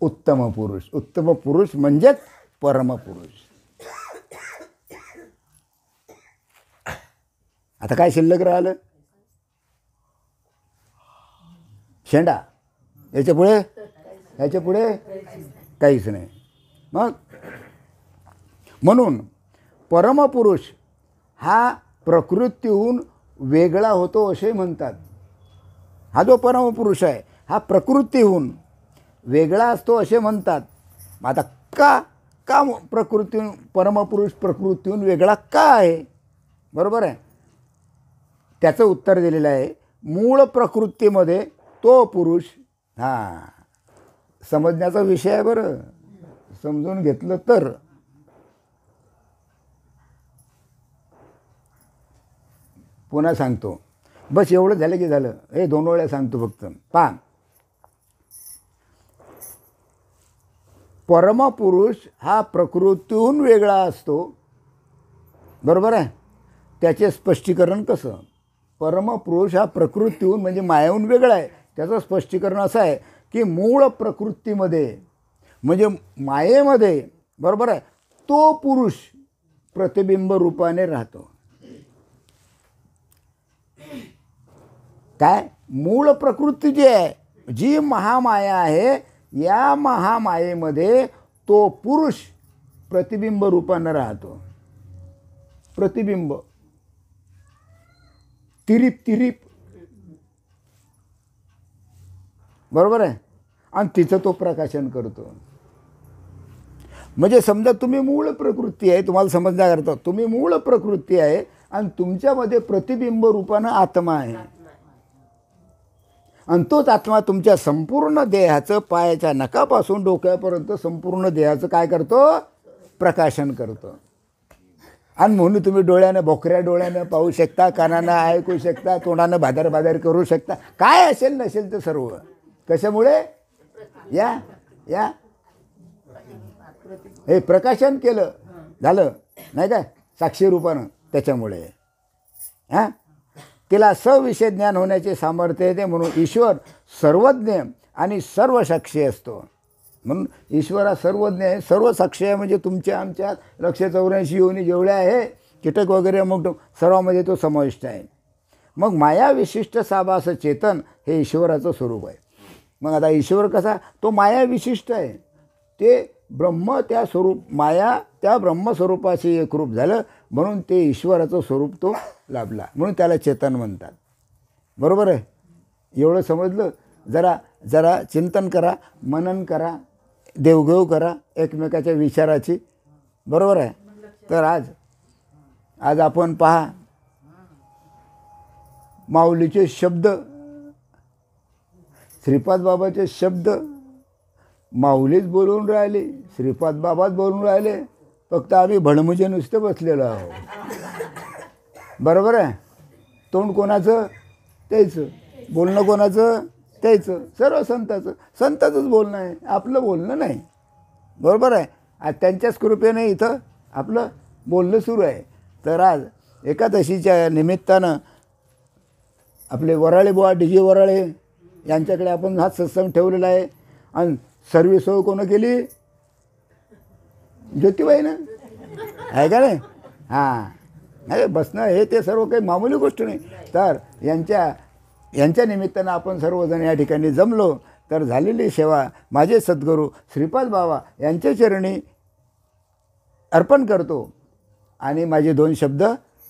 उत्तम पुरुष. उत्तम पुरुष म्हणजेच परमपुरुष. आता काय शिल्लक राहिलं? शेंडा. याच्या पुढे काहीच नाही. मग म्हणून परमपुरुष हा प्रकृतीहून वेगळा होतो असे म्हणतात. हा जो परमपुरुष आहे हा प्रकृतीहून वेगळा असतो असे म्हणतात. आता का प्रकृतीहून परमपुरुष प्रकृतीहून वेगळा का आहे? बरोबर आहे. त्याचं उत्तर दिलेलं आहे. मूळ प्रकृतीमध्ये तो पुरुष, समजण्याचा विषय आहे बरं, समजून घेतलं तर. पुन्हा सांगतो, बस एवढं झालं की झालं. हे 2 वेळा सांगतो फक्त. पहा, परमपुरुष हा प्रकृतीहून वेगळा असतो बरोबर आहे. त्याचे स्पष्टीकरण कसं? परमपुरुष हा प्रकृतीहून म्हणजे मायाहून वेगळा आहे. त्याचं स्पष्टीकरण असं आहे की मूळ प्रकृतीमध्ये म्हणजे मायेमध्ये बरोबर आहे तो पुरुष प्रतिबिंब रूपाने राहतो. काय? मूळ प्रकृती जी आहे, जी महामाया आहे, या महामायेमध्ये तो पुरुष प्रतिबिंब रूपाने राहतो. प्रतिबिंब, तिरीप बरोबर आहे. आणि तिचं तो प्रकाशन करतो. म्हणजे समजा तुम्ही मूळ प्रकृती आहे, तुम्हाला समजण्याकरता तुम्ही मूळ प्रकृती आहे आणि तुमच्यामध्ये प्रतिबिंब रूपानं आत्मा आहे. आणि तोच आत्मा तुमच्या संपूर्ण देहाचं पायाच्या नखापासून डोक्यापर्यंत संपूर्ण देहाचं काय करतो? प्रकाशन करतो. आणि म्हणून तुम्ही डोळ्यानं, भोकऱ्या डोळ्यानं पाहू शकता, कानानं ऐकू शकता, तोंडानं भादर करू शकता. काय असेल नसेल ते सर्व कशामुळे? या हे प्रकाशन केलं झालं नाही काय, साक्षी रूपानं. त्याच्यामुळे तिला सविषय ज्ञान होण्याचे सामर्थ्य येते. म्हणून ईश्वर सर्वज्ञ आणि सर्व साक्षी असतो. म्हणून ईश्वर हा सर्वज्ञ आहे, सर्व साक्षी आहे. म्हणजे तुमच्या आमच्या 184 योनी जेवढ्या आहे, कीटक वगैरे मग सर्वामध्ये तो समाविष्ट आहे. मग माया विशिष्ट साभास चेतन हे ईश्वराचं स्वरूप आहे. मग आता ईश्वर कसा? तो माया विशिष्ट आहे. ते ब्रह्म त्या स्वरूप, माया त्या ब्रह्मस्वरूपाशी एकरूप झालं म्हणून ते ईश्वराचं स्वरूप तो लाभला. म्हणून त्याला चेतन म्हणतात. बरोबर आहे. एवढं समजलं? जरा चिंतन करा, मनन करा, देवघेव करा एकमेकाच्या विचाराची. बरोबर आहे. तर आज आपण पहा माऊलीचे शब्द, श्रीपाद बाबाचे शब्द माऊलीच बोलून राहिले, श्रीपाद बाबाच बोलून राहिले, फक्त आम्ही भडमुजे नुसते बसलेलो आहोत. बरोबर आहे. तोंड कोणाचं? त्याचं. बोलणं कोणाचं? त्याचं. सर्व संताचंच बोलणं आहे, आपलं बोलणं नाही. बरोबर आहे. आज त्यांच्याच कृपेने इथं आपलं बोलणं सुरू आहे. तर आज एकादशीच्या निमित्तानं आपले वराळे बुवा डी जे वराळे यांच्याकडे आपण हा सत्संग ठेवलेला आहे. आणि सर्व सोय कोण केली? ज्योतिबाईनं, आहे का नाही? हां, नाही बसणं हे ते सर्व काही मामूली गोष्ट नाही. तर यांच्या निमित्तानं आपण सर्वजण या ठिकाणी जमलो. तर झालेली सेवा माझे सद्गुरू श्रीपाद बाबा यांच्या चरणी अर्पण करतो आणि माझे 2 शब्द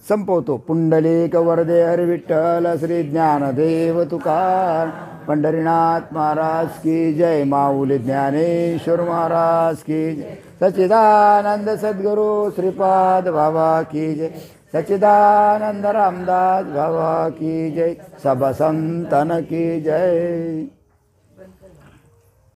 संपवतो. पुंडलिक वरदे हरी विठ्ठल श्री ज्ञानदेव तुकार, पंढरीनाथ महाराज की जय, माऊली ज्ञानेश्वर महाराज की जय, सच्चिदानंद सद्गुरू श्रीपाद बाबा की जय, सच्चिदानंद रामदास बाबा की जय, सब संतन की जय.